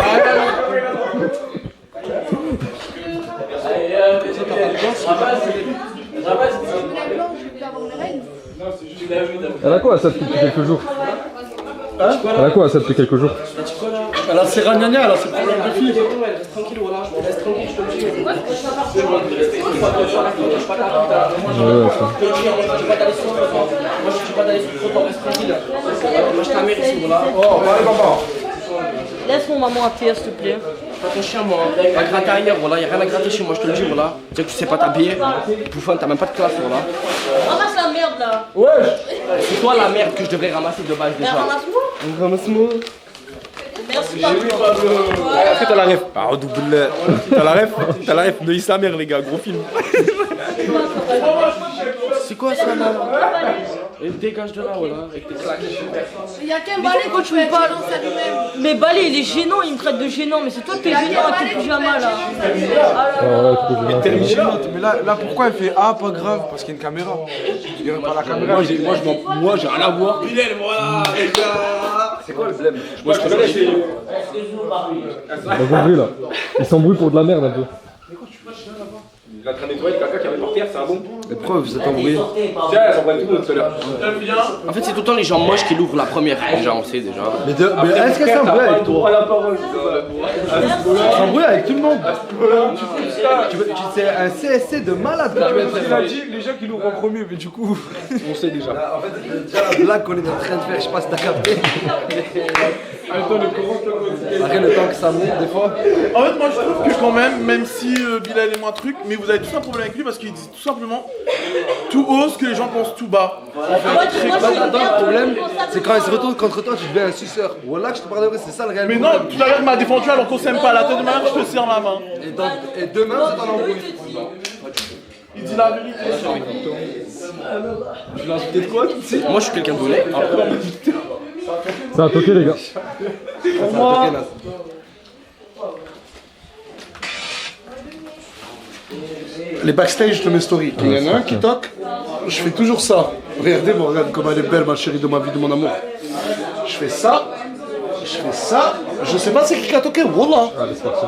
Elle a quoi ça depuis quelques jours? Elle a quoi ça depuis quelques jours? Elle a ses ragnagnas, elle a ses problèmes de fille. Tranquille, voilà. Laisse tranquille, je te le dis. Ouais, ça. Moi, je dis pas d'aller sur le trottoir, reste tranquille. Moi, je t'amène ici, voilà. Oh, allez, maman. Laisse mon maman à terre, s'il te plaît. Pas ton chien, moi. Va gratter ailleurs, voilà. Y'a rien à gratter chez moi, je te le dis, voilà. Tu sais que tu sais pas t'habiller. Bouffon, t'as même pas de classe, voilà. Ramasse la merde, là. Ouais. C'est toi la merde que je devrais ramasser de base Mais déjà. ramasse-moi. Ramasse-moi. Merci, Pablo. Est-ce que t'as la ref? Ah, double. T'as la ref? T'as la ref de sa mère, les gars, gros film. C'est quoi ça là? Et dégage de là, voilà, avec tes claques. Il y a qu'un balai quand tu me parles à lui-même. Mais Balai, il est gênant, il me traite de gênant. Mais c'est toi qui es gênant avec tes pyjamas, là. Mais là, pourquoi elle fait ah, pas grave? Parce qu'il y a une caméra. Il y aurait pas la caméra. Moi, j'ai rien à voir. Bilal, voilà, les gars. C'est quoi le blême? Moi, je préfère. T'as compris là? Ils s'embrouillent pour de la merde un peu. Il a traîné de nettoyer le caca qui avait par terre, c'est un bon. Les preuves, vous êtes embrouillés. Tiens, elle s'en va tout le monde tout à l'heure. En fait, c'est tout le temps les gens moches qui l'ouvrent la première. Déjà, on sait déjà. Mais est-ce qu'elle s'embrouille avec toi? Elle s'embrouille avec tout le monde. C'est un CSC de malade que tu viens de faire. Il a dit les gens qui l'ouvrent en premier, mais du coup. On sait déjà. En fait, c'est déjà la blague qu'on est en train de faire, je sais pas si t'as capté. Après le temps que ça monte des fois. En fait, moi je trouve que quand même si Bilal est moins truc, mais vous avez tous un problème avec lui parce qu'il dit tout simplement tout haut ce que les gens pensent tout bas. Le problème, c'est quand il se retourne contre toi, tu deviens un suceur. Voilà que je te parle de vrai, c'est ça le réel. Mais non, tout à l'heure il m'a défendu alors qu'on s'aime pas. La tête de ma mère, je te serre la main. Et demain, vous êtes en embrouille. Il dit la vérité. Je l'ai insulté de quoi? Moi, je suis quelqu'un d'honnête. Ça a toqué les gars. Les backstage de mes stories. Il y en a un qui toque, je fais toujours ça. Regardez-moi, regarde comme elle est belle, ma chérie de ma vie, de mon amour. Je fais ça, Je sais pas c'est qui a toqué, wallah. Allez, c'est parti.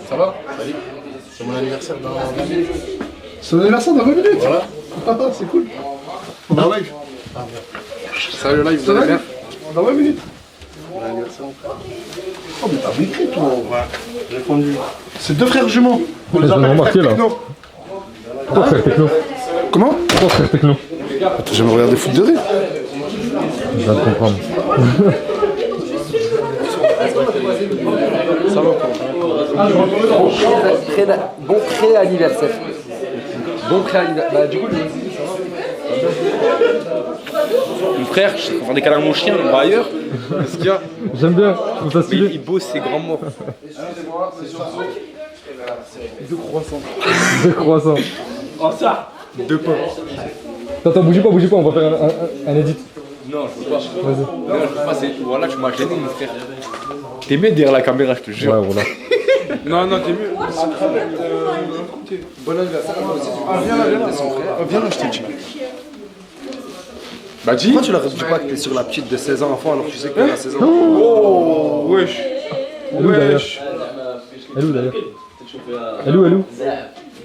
Ça va? Salut. C'est mon anniversaire dans 20 minutes. C'est mon anniversaire dans 20 minutes? Voilà. Ah, c'est cool. On est en live. Salut le live, vous allez bien? Dans 20 minutes. Mon anniversaire. Oh, mais t'as vécu, toi. Ouais, j'ai fondu. C'est deux frères jumeaux. On les J'en ai appelle remarqué, frères là. techno. Pourquoi frère techno? Comment? Pourquoi frère techno? Attends, j'aime regarder foot de rire. Je viens de comprendre. Ça va Bon pré-anniversaire. Bon pré-anniversaire. Bah, du coup, Mon frère, je suis en train de câlins à mon chien, on va ailleurs. Qu'est-ce qu'il y a? J'aime bien, je trouve ça stylé. Il bosse ses grands morts. Deux croissants. Deux croissants. Oh ça. Deux pains. Attends, bougez pas, on va faire un edit. Non, je peux pas. Vas-y. Non, je peux pas, c'est... Voilà, tu m'as gêné, mon frère. T'es mieux derrière la caméra, je te jure. Ouais, voilà. Non, t'es mieux. Bon anniversaire. Ah, viens là, je t'ai dit. bah dis. Pourquoi tu leur dis pas que t'es sur la petite de 16 ans enfant alors que tu sais qu'elle a 16 ans? Oh, wesh. Elle est où d'ailleurs? Elle est où d'ailleurs? Elle est où?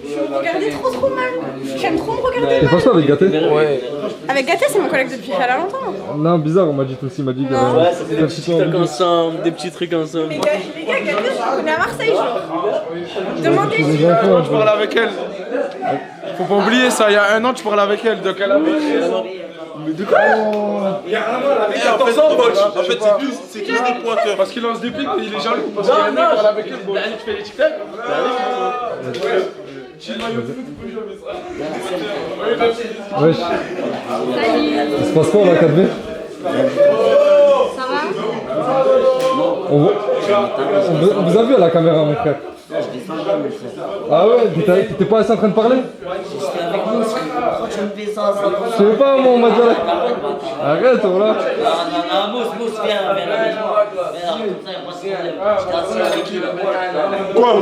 Vous regardez trop mal. J'aime trop me regarder T'es pas ça avec Gaté? Ouais. Avec Gaté, c'est mon collègue depuis très longtemps. Non, bizarre, on m'a dit tout aussi, il m'a dit que... Ouais, ça fait des petits trucs ensemble, des petits trucs ensemble. Les gars, Gaté, je le connais à Marseille, genre. Demandez. Tu parlais avec elle. Faut pas oublier ça, il y a un an tu parlais avec elle, donc elle avait... Mais de quoi? Il y a un an elle avait 14 ans, Botch. En fait c'est plus des pointeurs. Parce qu'il lance des pics et il est jaloux. Parce qu'il y a un an il parlait avec elle, Botch. Tu fais les TikTok? Wesh. Il se passe quoi là, 4V? Ça va? On vous a vu à la caméra, mon frère. Ah ouais, t'étais pas assez en train de parler? J'étais avec nous, pourquoi tu me fais ça? Je sais pas, moi on m'a dit... Arrête, voilà. Non, Mousse, viens, comme ça, y'a pas de problème. J'étais assis avec lui. Quoi?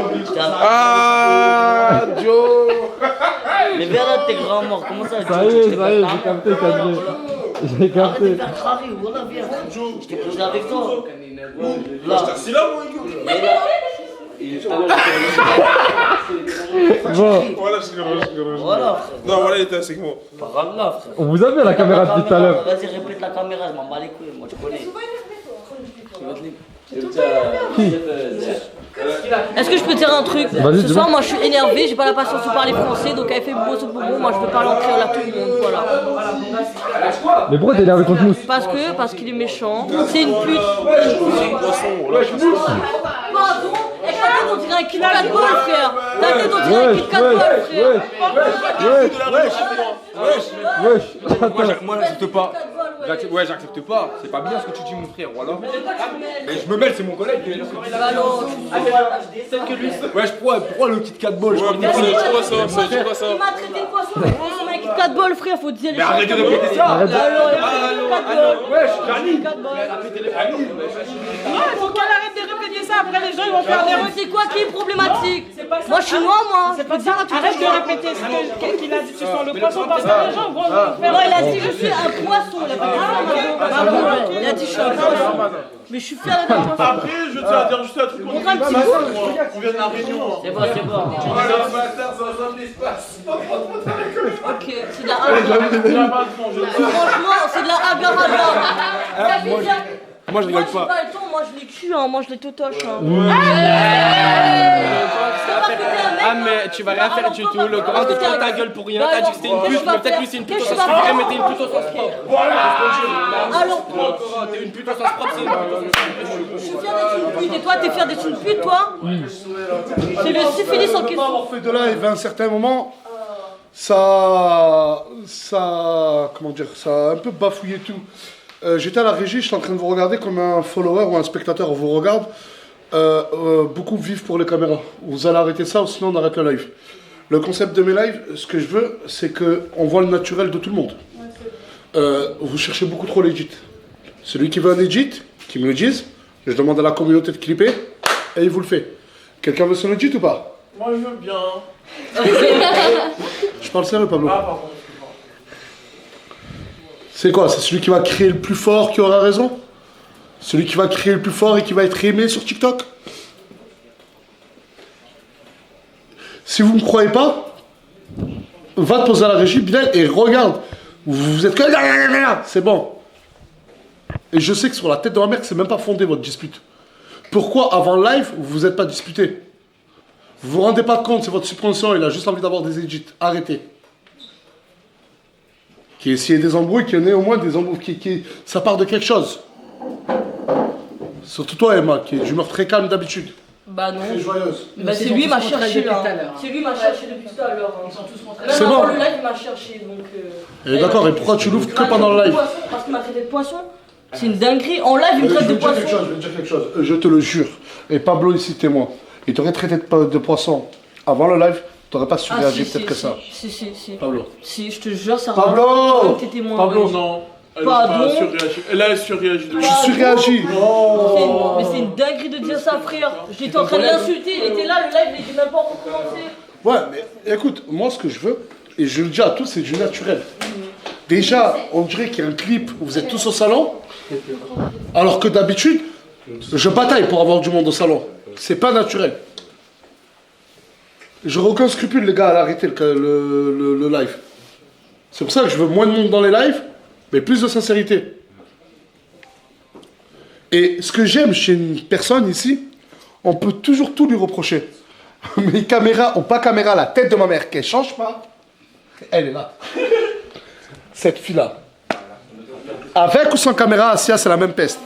Ah, Joe. Mais viens là, t'es grand mort, comment ça? Ça y est, j'ai capté, 4V. J'ai capté. Arrête de faire craver, voilà, viens. Je t'ai posé avec toi. Là. C'est là, mon Hugo. Bon. Voilà, je Voilà, frère. Non, voilà, il était avec moi. Par Allah, frère. On vous a vu à la caméra depuis tout à l'heure. Vas-y, répète la caméra, je m'en bats les couilles, moi, tu connais. Qui? Est-ce que je peux te dire un truc? Vas-y, Ce dis-moi. soir, moi, je suis énervé, j'ai pas la patience de parler français, donc elle fait beau ce boubou, moi, je veux parler en créole à tout le monde, voilà. Mais pourquoi t'es énervé contre Mousse? Parce qu'il est méchant, c'est une pute. Pardon, et ta tête on dirait un Kit Kat Ball, frère. Ta tête on dirait un Kit Kat Ball, frère. Moi j'accepte pas. Ouais, j'accepte pas. C'est pas bien ce que tu dis, mon frère, voilà. Mais je me mêle, c'est mon collègue. Bah non, C'est que lui. Ouais, pourquoi le Kit Kat Ball? Je C'est quoi ça? C'est quoi ça? il m'a traité de poisson, c'est un Kit Kat Ball, frère, faut dire les Mais choses. arrêtez de répéter ça. Alors, Wesh, Jani. Non, il faut qu'elle arrête de répéter ça, après les gens ils vont faire des c'est quoi qui est problématique? Moi, je suis noire, moi. C'est pas ça, arrête de répéter ce qu'il a dit sur le poisson parce que les gens vont faire. Non, il a dit je suis un poisson, il a pas dit ça. Il a dit je suis un poisson. Mais je suis fier d'être un poisson. Après, je tiens à dire juste un truc. Montre un petit bout. On vient de la Réunion. C'est bon, c'est bon. Ok, c'est de la franchement, c'est de la agar-agar. Moi je rigole pas. Moi je l'ai cul, hein, moi je l'ai totoche. Ah mais tu vas rien faire du tout, le grand te prend ta gueule pour rien, t'as dit que c'était une pute, mais peut-être lui c'est une pute au sens propre, mais t'es une pute au sens propre. Alors t'es une pute au sens propre, c'est une pute au sens propre. je suis fier d'être une pute, et toi t'es fier d'être une pute, toi? C'est le syphilis en question. Avoir fait de live à un certain moment, ça comment dire, ça a un peu bafouillé tout. J'étais à la régie, j'étais en train de vous regarder comme un follower ou un spectateur vous regarde. Beaucoup vivent pour les caméras. Vous allez arrêter ça ou sinon on arrête le live. Le concept de mes lives, ce que je veux, c'est qu'on voit le naturel de tout le monde. Vous cherchez beaucoup trop l'edit. Celui qui veut un edit, qui me le dise, je demande à la communauté de clipper et il vous le fait. Quelqu'un veut son edit ou pas? Moi je veux bien. Je parle sérieux, Pablo. Ah, pardon. C'est quoi? C'est celui qui va crier le plus fort qui aura raison? Celui qui va crier le plus fort et qui va être aimé sur TikTok? Si vous ne me croyez pas, va te poser à la régie, Bilal, et regarde. Vous êtes que... C'est bon. Et je sais que sur la tête de ma mère, c'est même pas fondé votre dispute. Pourquoi avant le live, vous vous êtes pas disputé? Vous vous rendez pas compte, c'est votre subconscient, il a juste envie d'avoir des edits. Arrêtez. Qui s'il y a des embrouilles, qu'il y en ait au moins des embrouilles, ça part de quelque chose. Surtout toi, Emma, qui est d'humeur très calme d'habitude. Bah non. Très joyeuse. Bah c'est lui qui m'a cherché là. C'est lui qui m'a cherché depuis tout à l'heure. Ils sont tous rentrés. Même avant le live, il m'a cherché donc. Et d'accord, et pourquoi tu l'ouvres que pendant le live? Parce qu'il m'a traité de poisson. C'est une dinguerie. En live, il me traite de poisson. Je vais te dire quelque chose. Je te le jure. Et Pablo ici, témoin. Il t'aurait traité de poisson avant le live, t'aurais pas su réagir peut-être que ça. Si. Pablo. Si, je te jure, ça Pablo t'es témoin. Pablo, non. Pardon. Elle a surréagi. Tu surréagis. Mais c'est une dinguerie de dire ça, frère. J'étais en train de l'insulter, il était là, le live, il était même pas encore commencé. Ouais, mais écoute, moi ce que je veux, et je le dis à tous, c'est du naturel. Déjà, on dirait qu'il y a un clip où vous êtes tous au salon, alors que d'habitude, je bataille pour avoir du monde au salon. C'est pas naturel. J'aurais aucun scrupule, les gars, à arrêter le live. C'est pour ça que je veux moins de monde dans les lives, mais plus de sincérité. Et ce que j'aime chez une personne ici, on peut toujours tout lui reprocher. Mais caméra ou pas caméra, la tête de ma mère, qu'elle change pas, elle est là. Cette fille-là. Avec ou sans caméra, Asia, c'est la même peste.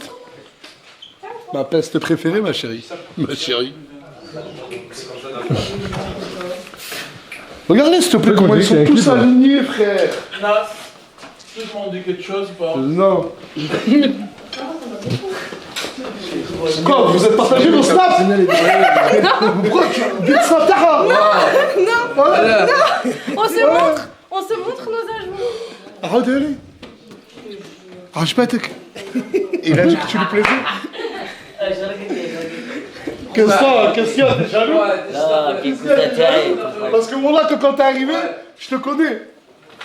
Ma peste préférée, ma chérie. Ma chérie. Regardez, s'il te plaît, comment ils sont tous alignés, frère. Nas, tu peux demander quelque chose ou pas? Non. Quoi, vous êtes partagés nos snaps? Pourquoi tu dis ça, Tara? Non, on se montre nos ajouts. Arrête d'aller. Ah, je pas été... Il a dit que tu lui plaisais. Qu'est-ce qu'il y a? T'es jaloux? Parce que moi là, quand t'es arrivé, je te connais.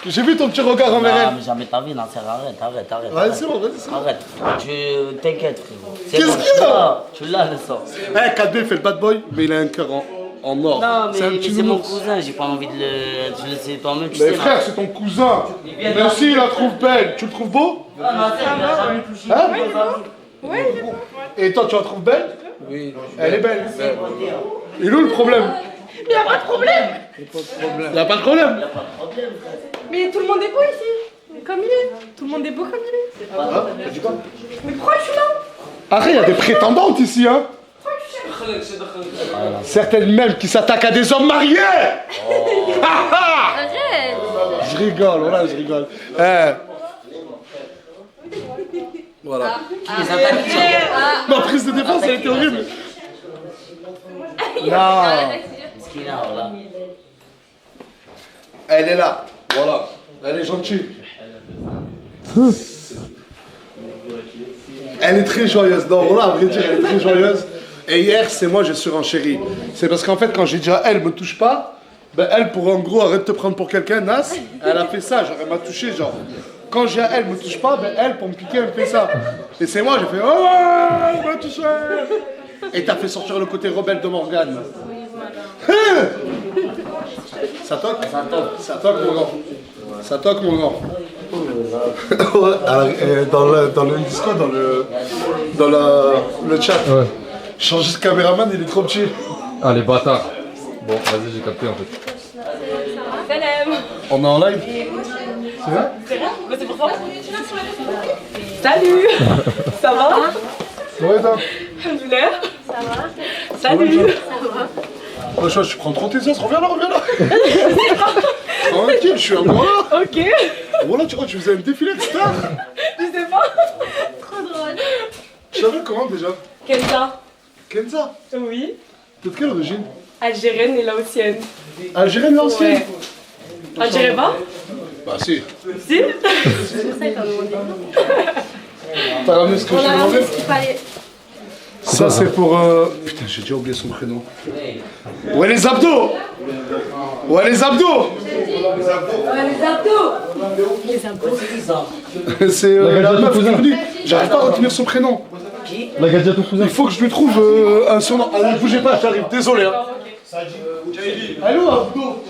J'ai vu ton petit regard envers elle. Non, mais jamais ta vie, non, arrête. Ouais, c'est bon, vas-y, c'est bon. Arrête, t'inquiète, frérot. Qu'est-ce qu'il y a? Tu l'as, le sang. Eh, 4B fait le bad boy, mais il a un cœur en or. Non, C'est un mais petit c'est mon nounours. cousin, j'ai pas envie de le laisser toi-même, tu Mais sais. frère, c'est ton cousin. Même s'il la trouve belle, tu le trouves beau? Ah, non, il a jamais touché. Hein? Oui, il est bon. Et toi, tu la trouves belle? Oui. Elle est belle. Et où le problème? Il n'y a pas de problème. Il n'y a pas de problème. Mais tout le monde est beau ici. Comme il est. Tout le monde est beau comme il est. Ah, t'as dit quoi? Mais pourquoi tu l'as? Arrête, il y a des prétendantes ici, hein? Certaines même qui s'attaquent à des hommes mariés. Arrête. Je rigole, voilà, je rigole. Voilà. Ma prise de défense, elle était horrible. Non. Elle est là. Voilà. Elle est gentille. Elle est très joyeuse. Non, voilà, à vrai dire, elle est très joyeuse. Et hier, c'est moi, j'ai surenchéri. C'est parce qu'en fait, quand j'ai dit à elle, me touche pas, ben elle, pour en gros, arrête de te prendre pour quelqu'un, Nas, elle a fait ça, genre, elle m'a touché, genre. Quand j'ai à elle, me touche pas, ben elle, pour me piquer, elle me fait ça. Et c'est moi, j'ai fait, oh, elle m'a touché. Et t'as fait sortir le côté rebelle de Morgane. Ça toque? Ça toque, mon gars. Ça toque, mon gars. Ouais, alors, dans le Discord, dans le chat, ouais. Changer ce caméraman, il est trop petit. Ah, les bâtards. Bon, vas-y, j'ai capté en fait. Salam. On est en live? C'est vrai? C'est pour toi. Salut. Ça va? Ouais, toi? Alhamdoulilah. Ça va? Salut. Ouais, tu prends trop tes os, reviens là. Tranquille, je suis un moi là. Ok. Voilà, tu faisais un défilé de stars. Je sais pas. Trop drôle. Tu t'appelles comment déjà? Kenza. Kenza? Oui. T'es de quelle origine? Algérienne et laotienne. Algérienne l'ancienne? Ouais. Algérie pas? Bah si. Si. C'est pour ça qu'on nous dit. T'as ramené ce que je t'ai On a demandé? ramené ce qu'il fallait. Ça c'est pour... Putain, j'ai déjà oublié son prénom. Ouais les abdos! Ouais les abdos! Ouais, les abdos. Les impôts. C'est La la Gadja, meuf ton qui est cousin. venue. J'arrive pas à retenir son prénom. La Gadja, ton cousin. Il faut que je lui trouve un surnom. Ah, ne bougez pas, j'arrive, désolé. Hein. Allô, Abdo.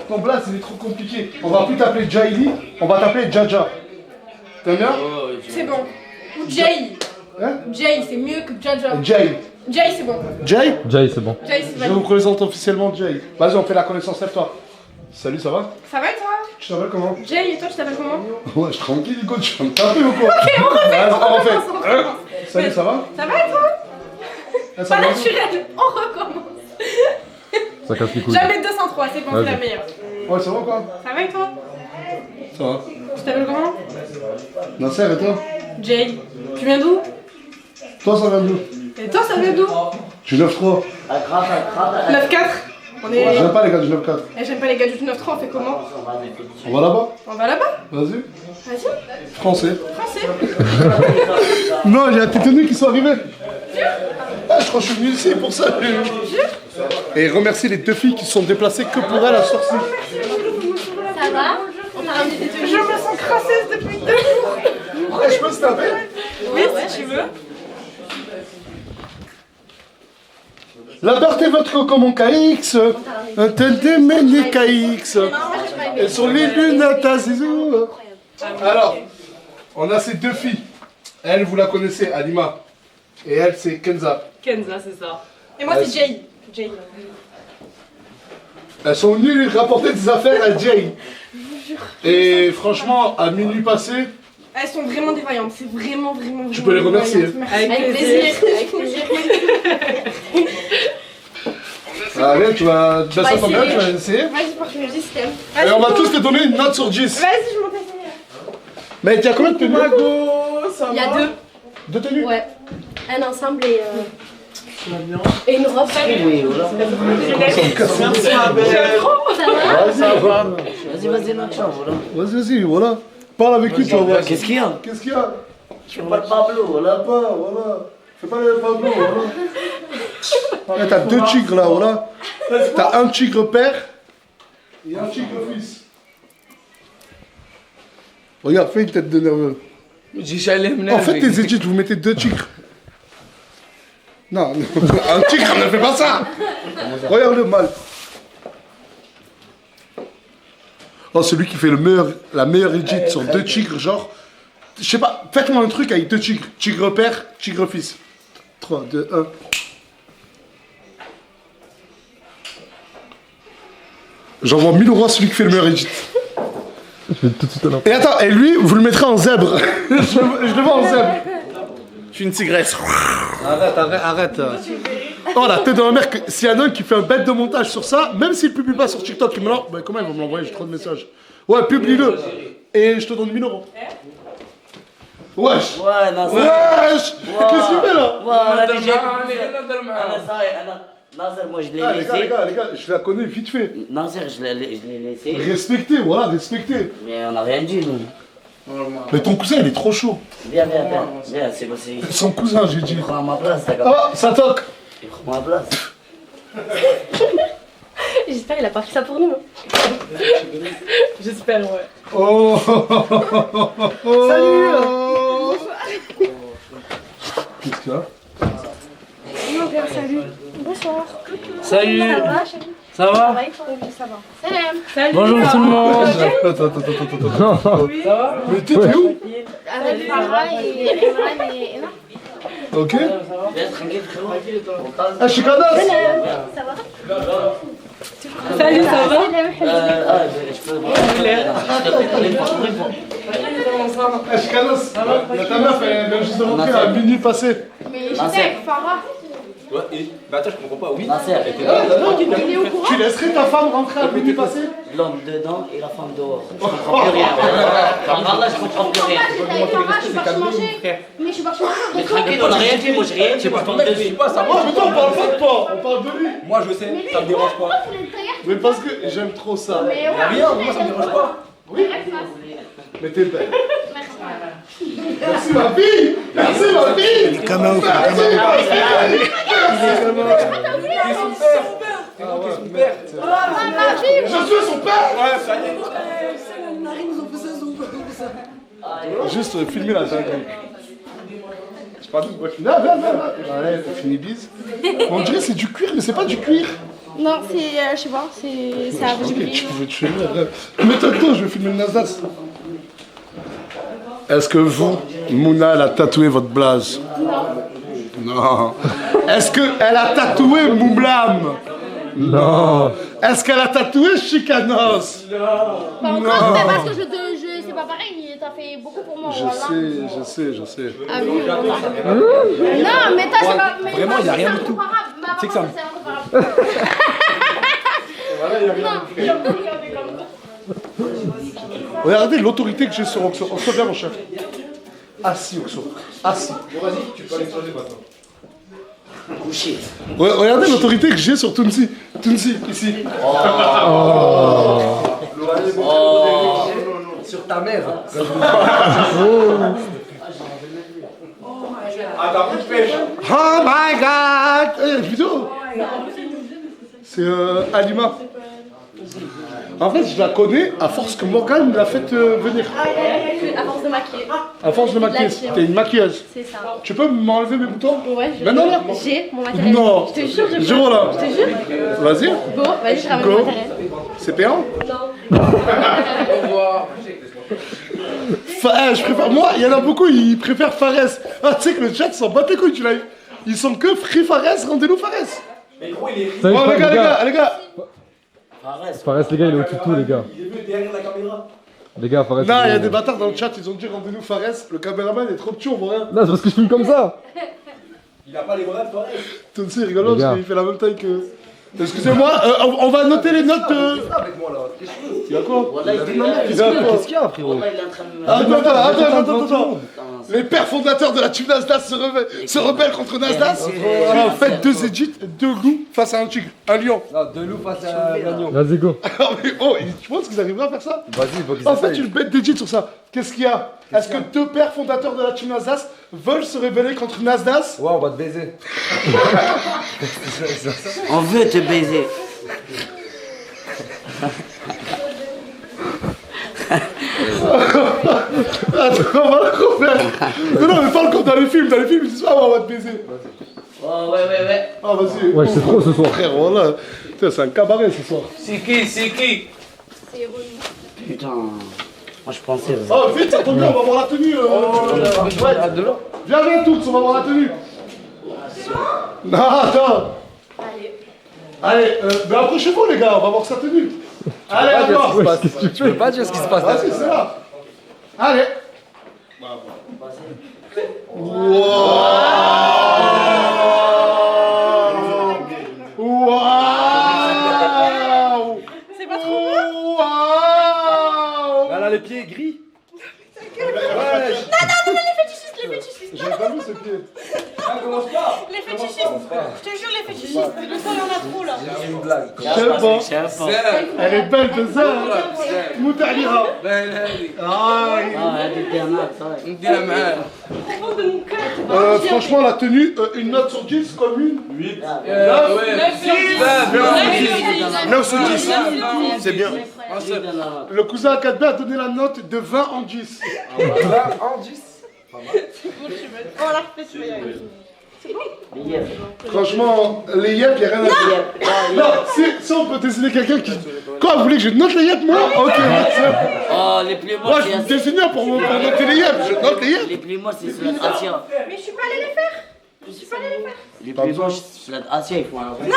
Ton blaze, il est trop compliqué. On va plus t'appeler Jaili, on va t'appeler Jaja. T'aimes bien? C'est bon. Ou Jay. Hein? Jay, c'est mieux que Jaja. Jay. Jay, c'est bon. Jay? Jay, c'est bon. Jay, c'est Je vous valide. présente officiellement Jay. Vas-y, on fait la connaissance, lève-toi. Salut, ça va? Ça va et toi? Tu t'appelles comment? Jay, et toi, tu t'appelles comment? Ouais, je suis tranquille, Hugo, tu vas me taper ou quoi? Ok, on refait, Vas-y, on refait. on recommence. Salut, ça va? Ça va et toi? Eh, ça Pas va? naturel, on recommence. Ça casse les couilles. Jamais 203, c'est bon, c'est la meilleure. Ouais, ça va quoi? Ça va et toi? Ça va. Tu t'appelles comment? Nasser, et toi? Jay. Tu viens d'où? Toi, ça vient d'où? Et toi, ça vient d'où? Du 9-3. 9-4. On est... J'aime pas les gars du 9-4. Eh, j'aime pas les gars du 9-3, on fait comment? On va là-bas? On va là-bas? Vas-y. Vas-y. Français. Français. Non, il y a tes tenues qui sont arrivées. Ah, je crois que je suis venu ici pour ça. Et remercie les deux filles qui se sont déplacées que pour elle à ce soir-ci. Ça va? On t'a ramené des tenues. Je me sens crasseuse depuis 2 jours. Ouais, je peux se taper? Oui, si tu veux. La Berthe est votre comme mon KX. Un tel démène KX. Et sur les lunettes à zizou. Alors, on a ces deux filles. Elle, vous la connaissez, Alima. Et elle, c'est Kenza. Kenza, c'est ça. Et moi, c'est Jay. Jay. Elles sont venues lui rapporter des affaires à Jay. Et franchement, à minuit passé, Elles sont vraiment défaillantes. C'est vraiment, vraiment. tu peux les remercier. Avec plaisir. Avec plaisir. Allez, tu vas. Bah, Ça tombe bien, tu vas essayer. essayer. Vas-y, par curiosité, si t'aimes. Et on va tous te donner une note sur 10. Vas-y, je monte essayer. Mais il y a combien de tenues? Il y a 2. 2 tenues? Ouais. Un ensemble et une robe. Oui, voilà. Ça va? Vas-y, notre chambre, voilà. Vas-y, voilà. Parle avec lui, tu vas voir. Qu'est-ce qu'il y a? Qu'est-ce qu'il y a? Je fais pas le Pablo, voilà. Voilà. Fais pas le Pablo, voilà. T'as 2 tigres là, voilà. T'as un tigre père et un tigre fils. Regarde, fais une tête de nerveux. En fait, tes édits, vous mettez 2 tigres. Non, un tigre ne fait pas ça. Regarde le mâle. Oh, celui qui fait la meilleure edit sur 2 tigres, genre. Je sais pas, faites-moi un truc avec 2 tigres. Tigre père, tigre fils. 3, 2, 1. J'envoie 1000 euros à celui qui fait le meilleur edit. Je vais tout de suite à la... Et attends, et lui, vous le mettrez en zèbre. je le vois en zèbre. Je suis une tigresse. Arrête. Oh la tête de ma mère, s'il y en a un qui fait un bête de montage sur ça, même s'il ne publie pas sur TikTok, il me lance. Bah, comment ils vont me l'envoyer? J'ai trop de messages. Ouais, publie-le. Et je te donne 1000 euros. Wesh. Ouais, Nasser. Wesh. Qu'est-ce que tu fais là? Ouais, on a déjà. Nasser, moi je l'ai Ah, laissé. les gars, je la connais vite fait. Nasser, je l'ai laissé. Respectez, voilà, respectez. Mais on n'a rien dit, nous. Mais ton cousin, il est trop chaud. Viens, c'est passé. Son cousin, j'ai dit. Il prend ma place, d'accord. Oh, ça toque. Il prend ma place. J'espère qu'il a pas fait ça pour nous. J'espère, ouais. Oh. Salut. Qu'est-ce qu'il y a? Mon père, salut. Bonsoir. Salut. Ça va, chérie? Ça va? Ça va, ça va. Salam. Bonjour tout le monde. Attends. Ça va? Mais t'es où? Avec Farah et Emran et Emma. Ok. Viens, tranquille, frérot. Ah, je suis Kadas. Ça va? Salut, ça va? Je peux. Ah, je suis Kadas. Mais ta meuf, elle vient juste de rentrer à minuit passé. Mais j'étais avec Farah. Ouais, bah attends, je comprends pas, oui. Nasser. Il est au courant? Tu laisserais ta femme rentrer à minuit passé? L'homme dedans et la femme dehors. Je comprends plus rien. Là, je comprends plus rien. Avec Farah, je suis partie manger. Mais je suis partie manger. Mais tranquille, on n'a rien dit, moi j'ai rien dit. C'est pas ton mec, je suis pas ça. Oh, mais toi, on parle pas de toi, on parle de lui. Moi je sais, ça me dérange pas. Mais parce que j'aime trop ça. Mais ouais. Rien, moi ça me dérange pas. Oui. Mais t'es belle. Merci ma fille. Merci ma fille. T'es son père. Ma fille, père. Ouais, ça y est. Juste filmer la dinguerie. Je sais pas d'où. Viens. Allez, fini bise. On dirait que c'est du cuir, mais c'est pas du cuir. Non, c'est. Je sais pas, c'est un Ok, tu pouvais te filmer après. Mets-toi, je vais filmer le Nasdaq. Est-ce que vous, Mouna, elle a tatoué votre blaze? Non. Est-ce qu'elle a tatoué Moublam? Non. Est-ce qu'elle a tatoué Chicanos? Pas encore, mais parce que c'est pas pareil, t'as fait beaucoup pour moi. Je sais. Ah oui, non, mais toi, c'est pas. Vraiment, il n'y a rien du tout. Tu sais que ça me. Regardez l'autorité que j'ai sur Oxo. Oxo, viens mon chef. Assis, Oxo. Assis. Bon, vas-y, tu peux aller choisir maintenant. Couché. Regardez l'autorité que j'ai sur Tunsi. Tunsi, ici. Sur ta mère. Ah, t'as plus de pêche. Oh my god! Plutôt. C'est Alima. En fait, je la connais à force que Morgane me l'a fait venir. À force de maquiller. À force de maquiller. T'es une maquilleuse. C'est ça. Tu peux m'enlever mes boutons? Ouais, je Maintenant là? J'ai mon matériel. Non. Je te jure, je peux. Jure là. Je te jure. Vas-y. Go, vas-y, je ramène Go. mon matériel. C'est payant? Non. Je préfère. Moi, il y en a beaucoup, ils préfèrent Fares. Ah, tu sais que le chat s'en bat les couilles, tu l'as vu. Ils sont que Free Fares, rendez-nous Fares. Mais gros, il est. Ça y est, Oh, les gars. Fares, les gars, il est au-dessus de tout, les gars. Il est venu derrière la caméra. Les gars, Fares. Non, il y a des bâtards dans le chat, ils ont dit rendez-nous Fares. Le caméraman est trop petit, on voit rien. Non, c'est parce que je filme comme ça. Il a pas les bras de Fares. C'est rigolo Les gars. parce qu'il fait la même taille que. Excusez-moi, on va noter les notes. Avec moi là. Il y a quoi? Qu'est-ce qu'il y a, frérot? Attends. Les pères fondateurs de la team Nasdaq se rebellent contre Nasdaq. Alors, faites 2 edits, 2 loups face à un tigre, un lion. Non, deux loups face à un agneau. Vas-y, go. Tu penses qu'ils arriveraient à faire ça? Vas-y, faut qu'ils En fait, essayent. une bête d'edit sur ça. Qu'est-ce qu'il y a? Est-ce que 2 pères fondateurs de la team Nasdaq veulent se rebeller contre Nasdaq? Ouais, on va te baiser. On veut te baiser. Attends, on va la refaire. Non, mais parle comme dans les films. Dans les films, ils disent, ah, on va te baiser. Oh, ouais. Ah, vas-y. Ouais, c'est trop ce soir. Frère, voilà. Putain, c'est un cabaret ce soir. C'est qui? Putain. Moi, je pensais. Oh, vite, ça tombe bien, on va voir la tenue. Viens, tous, on va voir la tenue. Non, attends. Allez, mais approchez-vous, les gars, on va voir sa tenue. Allez, à toi. Tu peux pas dire ce qui se passe là. Vas-y, c'est là. Allez. Waouh. C'est pas trop beau? Waouh. Elle a les pieds gris. Non, les fétichistes. J'avais pas vu ce pied. Les fétichistes. Je te jure, les fétichistes. Le sang, il y en a trop là. C'est une blague. J'aime pas. Elle est belle de ça. Moutarira. Ah, t'es un acte, Franchement, la tenue, une note sur 10, comme une 8. 9 sur 10. C'est bien. Le cousin Akadbe a donné la note de 20 en 10. 20 en 10. On l'a refait, tu vas y arriver. C'est bon? Franchement, les yep, y'a rien à dire. Non, si on peut désigner quelqu'un qui. Quoi, vous voulez que je note les yep, moi? Ok, Oh, les plus moi, je vous désigne pour noter les yep. Je note les yep. Les plus moches, c'est Slade Asia. Mais je suis pas allée les faire. Les plus moches, c'est Slade Asia, il faut un. Arrête.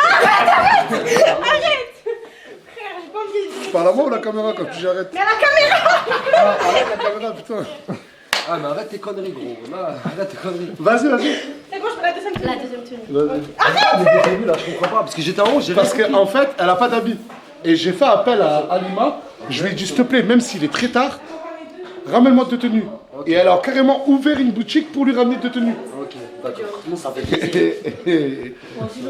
Frère, j'ai pas envie de... Tu parles à moi ou la caméra quand tu j'arrête? Mais à la caméra. Arrête la caméra, putain. Ah, mais arrête tes conneries, gros. Là, arrête tes conneries. Vas-y. C'est bon, je fais la deuxième tenue. Vas-y. Là, je comprends pas, parce que j'étais en haut, j'ai Parce qu'en fait, elle a pas d'habit. Et j'ai fait appel à Alima. Je lui ai dit, s'il te plaît, même s'il est très tard, ramène-moi 2 tenues. Et elle a carrément ouvert une boutique pour lui ramener 2 tenues. Ok, d'accord. Comment ça fait plaisir?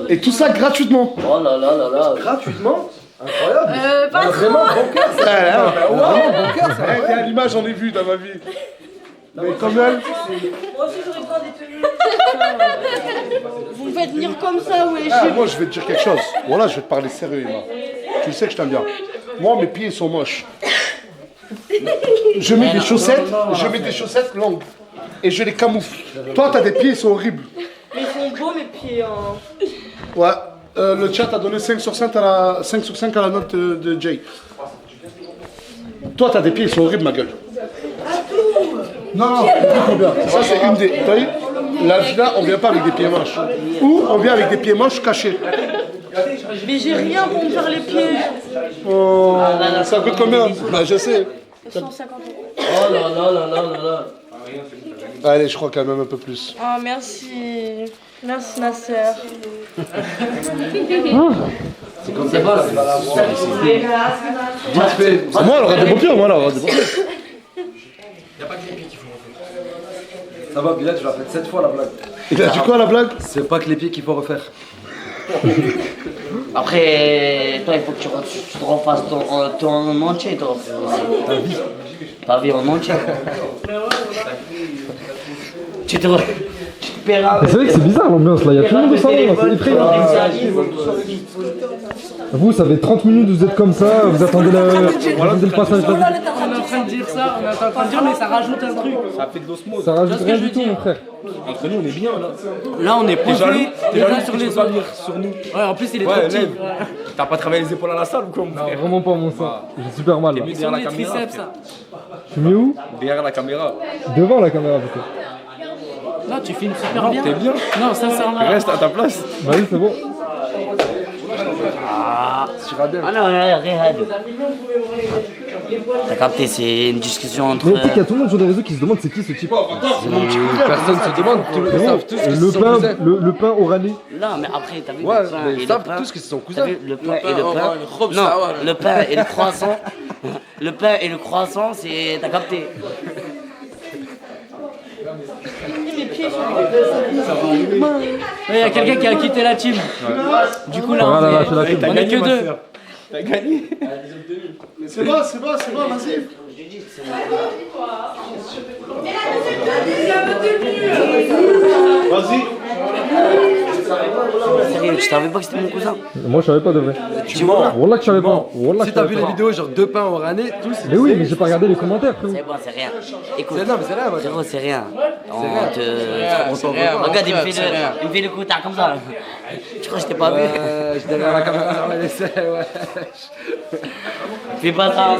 Et tout ça gratuitement. Oh là là là là. Gratuitement? Incroyable. Pas trop. Vraiment bon cœur, ça. Vraiment bon cœur, ça. Et à l'image, j'en ai vu dans ma vie. Mais comme elle. Moi aussi, j'aurais besoin des tenues. Vous me faites venir comme ça, wesh. Moi, je vais te dire quelque chose. Voilà, je vais te parler sérieux, Emma. Tu sais que je t'aime bien. Moi, mes pieds sont moches. Je mets des chaussettes, longues. Et je les camoufle. Toi, t'as des pieds, ils sont horribles. Mais ils sont beaux mes pieds. Hein. Ouais. Le chat a donné 5 sur 5 à la note de Jay. Toi, t'as des pieds, ils sont horribles, ma gueule. Non, bien. Ça, c'est une des. T'as vu? Là, on vient pas avec des pieds moches. Ou on vient avec des pieds moches cachés. Mais j'ai rien pour me faire les pieds. Oh, ça coûte combien? Bah, je sais. 150 €. Oh là là là là là là. Allez, je crois quand même un peu plus. Oh, merci. Merci, Nasser. C'est bon. Moi, elle aura des beaux pieds, moi, elle aura des beaux pieds. Y'a pas que les pieds qu'il faut refaire. Ça va, Bilal, tu l'as fait 7 fois la blague. Il a dit quoi la blague? C'est pas que les pieds qu'il faut refaire. Après, toi, il faut que tu te refasses ton entier, toi. Ta vie en entier. Tu te paieras. C'est vrai que c'est bizarre l'ambiance là, il y a tout le monde au salon là, c'est effrayant. Vous, ça fait 30 minutes, vous êtes comme ça, vous attendez le passage. On est en train de dire ça, on est en train de dire, mais ça rajoute un truc. Ça fait de l'osmose. Ça rajoute rien du tout, mon frère. Entre nous, on est bien là. Là, on est T'es jaloux, posé, les uns sur les autres. sur nous. Ouais, en plus, il est Ouais, trop petit. lève. T'as pas travaillé les épaules à la salle ou quoi, mon Non, frère? vraiment pas mon sang. J'ai super mal là. T'es mieux Sur derrière la les caméra. triceps, ça. Je suis mis où? Derrière la caméra. Devant la caméra peut-être. Non, tu filmes super bien. T'es bien. Non, sincèrement. Reste à ta place. Vas-y, c'est bon. Ah non, regarde. T'as capté, c'est une discussion entre. Mais tu sais qu'il y a tout le monde sur les réseaux qui se demande c'est qui ce type. Personne se demande, ils savent tous Le pain oranais. Non, mais après, t'as vu Ouais, le pain mais et ils le savent pain. tous qu'ils sont T'as cousins. vu le pain et le pain. Non, le pain et le croissant. Le pain et le croissant, c'est. T'as capté. Il y a quelqu'un qui a quitté la team. Du coup, là, Voilà, lâche la team. on est que deux. T'as gagné. C'est bon, vas-y. Vas-y. Sérieux, tu savais pas que c'était mon cousin? Moi je savais pas de vrai. Tu mens? Wallah que je savais pas. Wallah que Si je t'as savais vu les pas. vidéos, genre 2 pains au rané, tous. Mais oui, mais j'ai pas regardé les commentaires frérot. C'est bon, c'est rien. Écoute, Non, mais c'est rien, moi. frérot, c'est rien. On s'en veut pas. Regarde, il me fait le coup tard comme ça. Tu crois que je t'ai pas vu? Je suis derrière la caméra, ouais. Fais pas ça.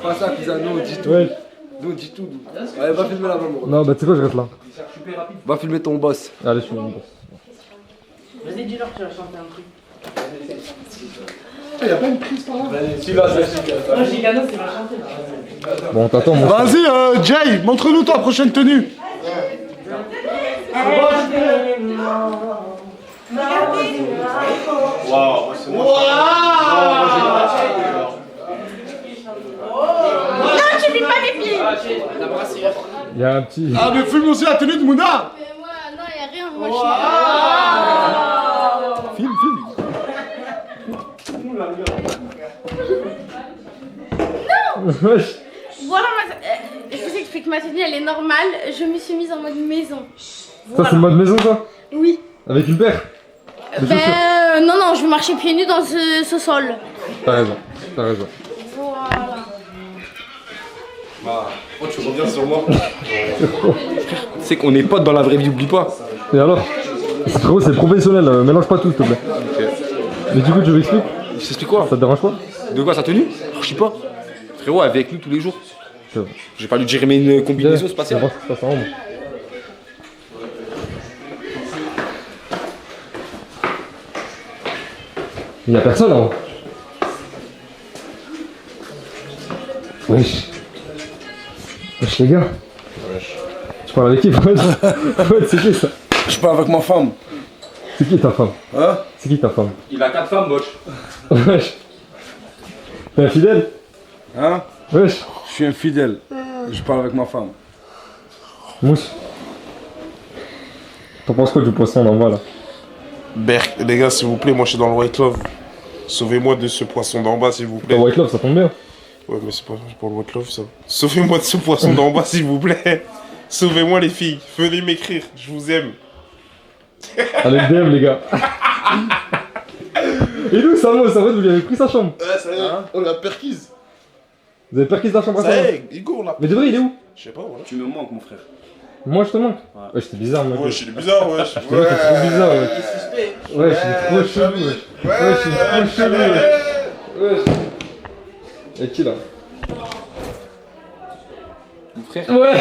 Pas ça, cousin, nous on dit tout. Ouais. Nous on dit tout. Allez, va filmer la maman. Non bah tu sais quoi, je reste là. Va filmer ton boss. Allez, je suis bon. Vas-y, dis-leur que tu vas chanter un truc. Y'a pas une prise par là? Moi, Gigano, c'est va chanter. Bon, t'attends mon. Vas-y, Jay, montre-nous ta prochaine tenue. Non, tu filmes pas mes pieds. Il y a un petit. Ah, mais filme aussi la tenue de Mouna. Mais moi, non, y'a rien. Moi, je suis. Filme. Wesh. Voilà, je vous explique, ma tenue elle est normale, je me suis mise en mode maison. Ça c'est le mode maison ça? Oui. Avec une paire? Non, je vais marcher pieds nus dans ce sol. T'as raison. Voilà. Oh, tu reviens sur moi. C'est qu'on est potes dans la vraie vie, oublie pas. Et alors? Frérot, c'est professionnel, mélange pas tout s'il te plaît. Mais du coup, tu m'expliques? Je t'explique quoi? Ça te dérange pas? De quoi, sa tenue? Je sais pas. Frérot, avec nous tous les jours. C'est vrai. J'ai pas lui dire mais une combinaison spatiale. Ça passe en haut. Il y a personne là-haut. Wesh. Wesh les gars. Tu parles avec qui? Ouais, c'est qui ça? Je parle avec ma femme. C'est qui ta femme? Hein? C'est qui ta femme? Il a 4 femmes, moche. Wesh. T'es infidèle? Hein? Wesh. Je suis infidèle. Je parle avec ma femme. Mousse. T'en penses quoi du poisson d'en bas là? Berk, les gars, s'il vous plaît, moi je suis dans le White Love. Sauvez-moi de ce poisson d'en bas, s'il vous plaît. Dans White Love, ça tombe bien. Ouais, mais c'est pas pour le White Love, ça. Sauvez-moi de ce poisson d'en bas, s'il vous plaît. Sauvez-moi, les filles. Venez m'écrire, je vous aime. Allez, DM les gars. Et nous, Samo, ça va, vous lui avez pris sa chambre. Ouais, ça y est, on l'a perquise. Vous avez perquis la chambre à Ça y Samo. est, Igor, on l'a. Mais de vrai, il est où? Je sais pas, voilà. Tu me manques, mon frère. Moi, je te manque. Ouais, j'étais bizarre, moi. Ouais, c'est bizarre, ouais. Ouais, t'es trop bizarre, ouais. Ouais, je suis trop chelou, ouais. Ouais, je suis trop chelou, ouais. Ouais. Et qui là? Mon frère. Ouais,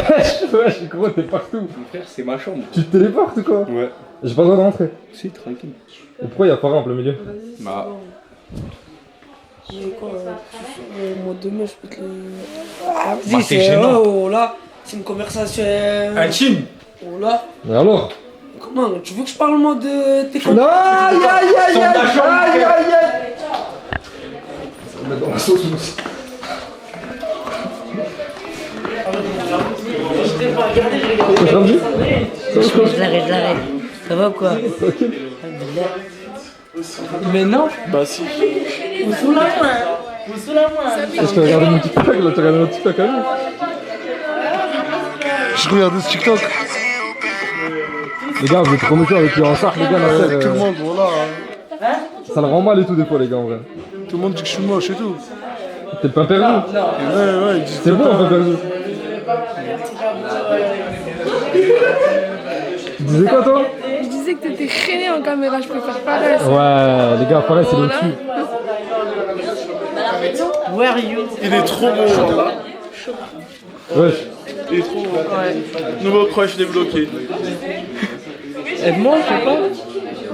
je suis comment t'es partout. Mon frère, c'est ma chambre. Tu te téléportes ou quoi? Ouais. J'ai pas le droit de rentrer. Si, tranquille. Et pourquoi y'a Farah en plein milieu? Bah. Mais quoi, moi demain je peux te le. Ah, Bah, c'est gênant. Oh là, c'est une conversation. Intime. Oh là. Mais alors? Comment? Tu veux que je parle moi de tes Aïe aïe aïe aïe aïe aïe aïe. Ça va mettre dans la sauce aussi. Je l'arrête. Ça va ou quoi? Mais non. Bah si. Vous sous la main. Vous sous la main. Je te regardais mon TikTok là, tu regardais mon TikTok à nous. Je regardais ce TikTok. Les gars, vous êtes trop méchants avec lui en sarc, les gars, la Avec tout le monde, voilà. Ça le rend mal et tout des fois, les gars, en vrai. Tout le monde dit que je suis moche et tout. T'es pas perdu? Ouais, ils disent C'est bon, on peut perdu. Tu disais quoi, toi? Je disais que t'étais traîné en caméra, je préfère pas rester. Ouais, les gars, pareil, c'est le dessus. Where are you? Il est trop bon, là. Wesh. Il est trop bon. Nouveau crush débloqué. Aide-moi, je sais pas.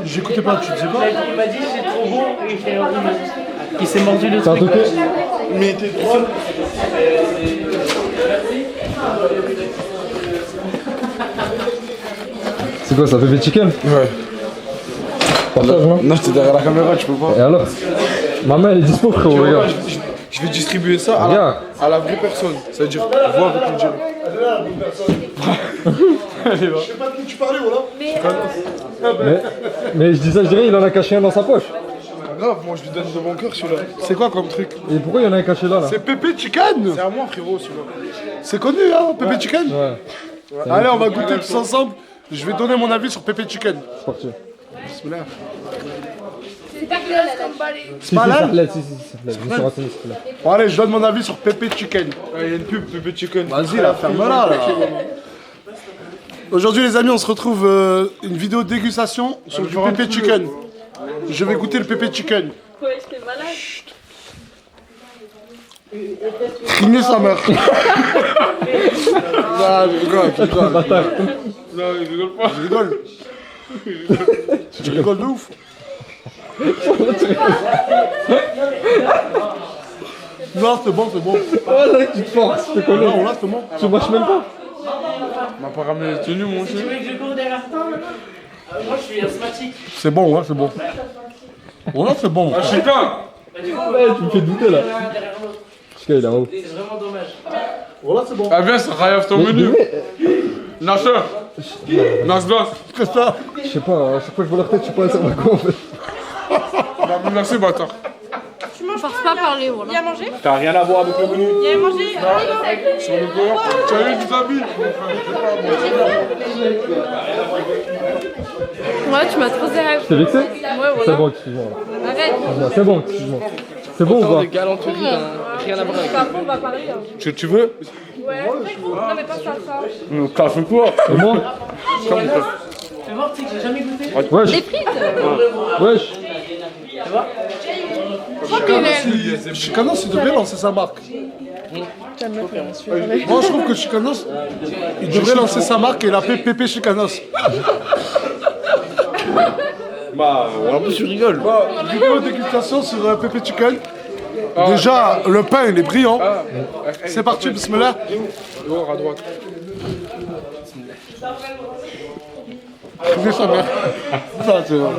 J'écoutais pas, tu disais pas? Il m'a dit c'est trop bon et il s'est mordu le T'as un truc. truc? Mais t'es drôle. C'est quoi, ça fait chicken? Ouais. Partage, non? Non, t'es derrière la caméra, tu peux pas. Et alors? Ma main, elle est dispo, frérot, regarde. Je vais distribuer ça à la vraie personne. C'est-à-dire, vois avec le dieu. Allez, va. Je sais pas de qui tu parlais, voilà. Mais je dis ça, je dirais, il en a caché un dans sa poche. Pas grave, moi je lui donne de mon cœur celui-là. C'est quoi comme truc? Et pourquoi il y en a un caché là? C'est Pépé Chicken. C'est à moi, frérot, celui-là. C'est connu, hein, Pépé Chicken? Ouais. Allez, on va goûter tous ensemble. Je vais donner mon avis sur Pépé Chicken. C'est parti. Bismillah. C'est pas clair comme balai. C'est pas là? Si, je me suis renseigné, c'est là. Bon, allez, je donne mon avis sur Pépé Chicken. Il y a une pub, Pépé Chicken. Vas-y, la ferme-la, là. Aujourd'hui, les amis, on se retrouve une vidéo de dégustation sur du Pépé Chicken. Je vais goûter le Pépé Chicken. Ouais, j'étais malade. Crigner sa mère. Non, je rigole, je rigole. Non, il rigole pas. Je rigole. Tu rigoles de ouf. Non, c'est bon, c'est bon. Oh là, tu te forces, je te connais. Non, là, c'est bon. Tu marches même pas. On m'a pas ramené les tenues, mon Tu chien. veux que je cours derrière toi? Moi je suis asthmatique. C'est bon, ouais, c'est bon. Bon, là, c'est bon. Ah, Chica. Ouais, tu me fais douter là. Chica, il est en haut. C'est vraiment dommage. Bon, là, c'est bon. Ah, viens, ça raillave ton menu. Nasser. Nasdas. Que ça? Je sais pas, à chaque fois que je vois leur tête, je sais pas, ça va quoi en fait. Merci, bâtard. Tu manges force pas parler, voilà. Il y a mangé? T'as rien à voir avec le menu. Il y a mangé? Sur le corps. Tu as vu, tu t'habilles. Ouais, tu m'as trop serré. T'es vexé? Ouais, C'est voilà. bon, excuse-moi. Arrête. C'est bon, excuse-moi. C'est bon ou Tant pas? de galanterie, rien à voir avec Après, on va parler. Hein. Tu veux? Ouais. Non, mais pas ça. Café quoi? Et moi? Fais voir, tu sais que j'ai jamais goûté. Wesh. Les frites. Wesh. Chicanos, il devrait lancer sa marque. Moi, je trouve que Chicanos, il devrait lancer sa marque et l'appeler Pépé Chicanos. Bah, en plus, tu rigoles. Vidéo dégustation sur Pépé Chicken. Déjà, le pain, il est brillant. C'est parti, bismillah. Dehors, à droite. Crivez sa mère. Ça, c'est vrai.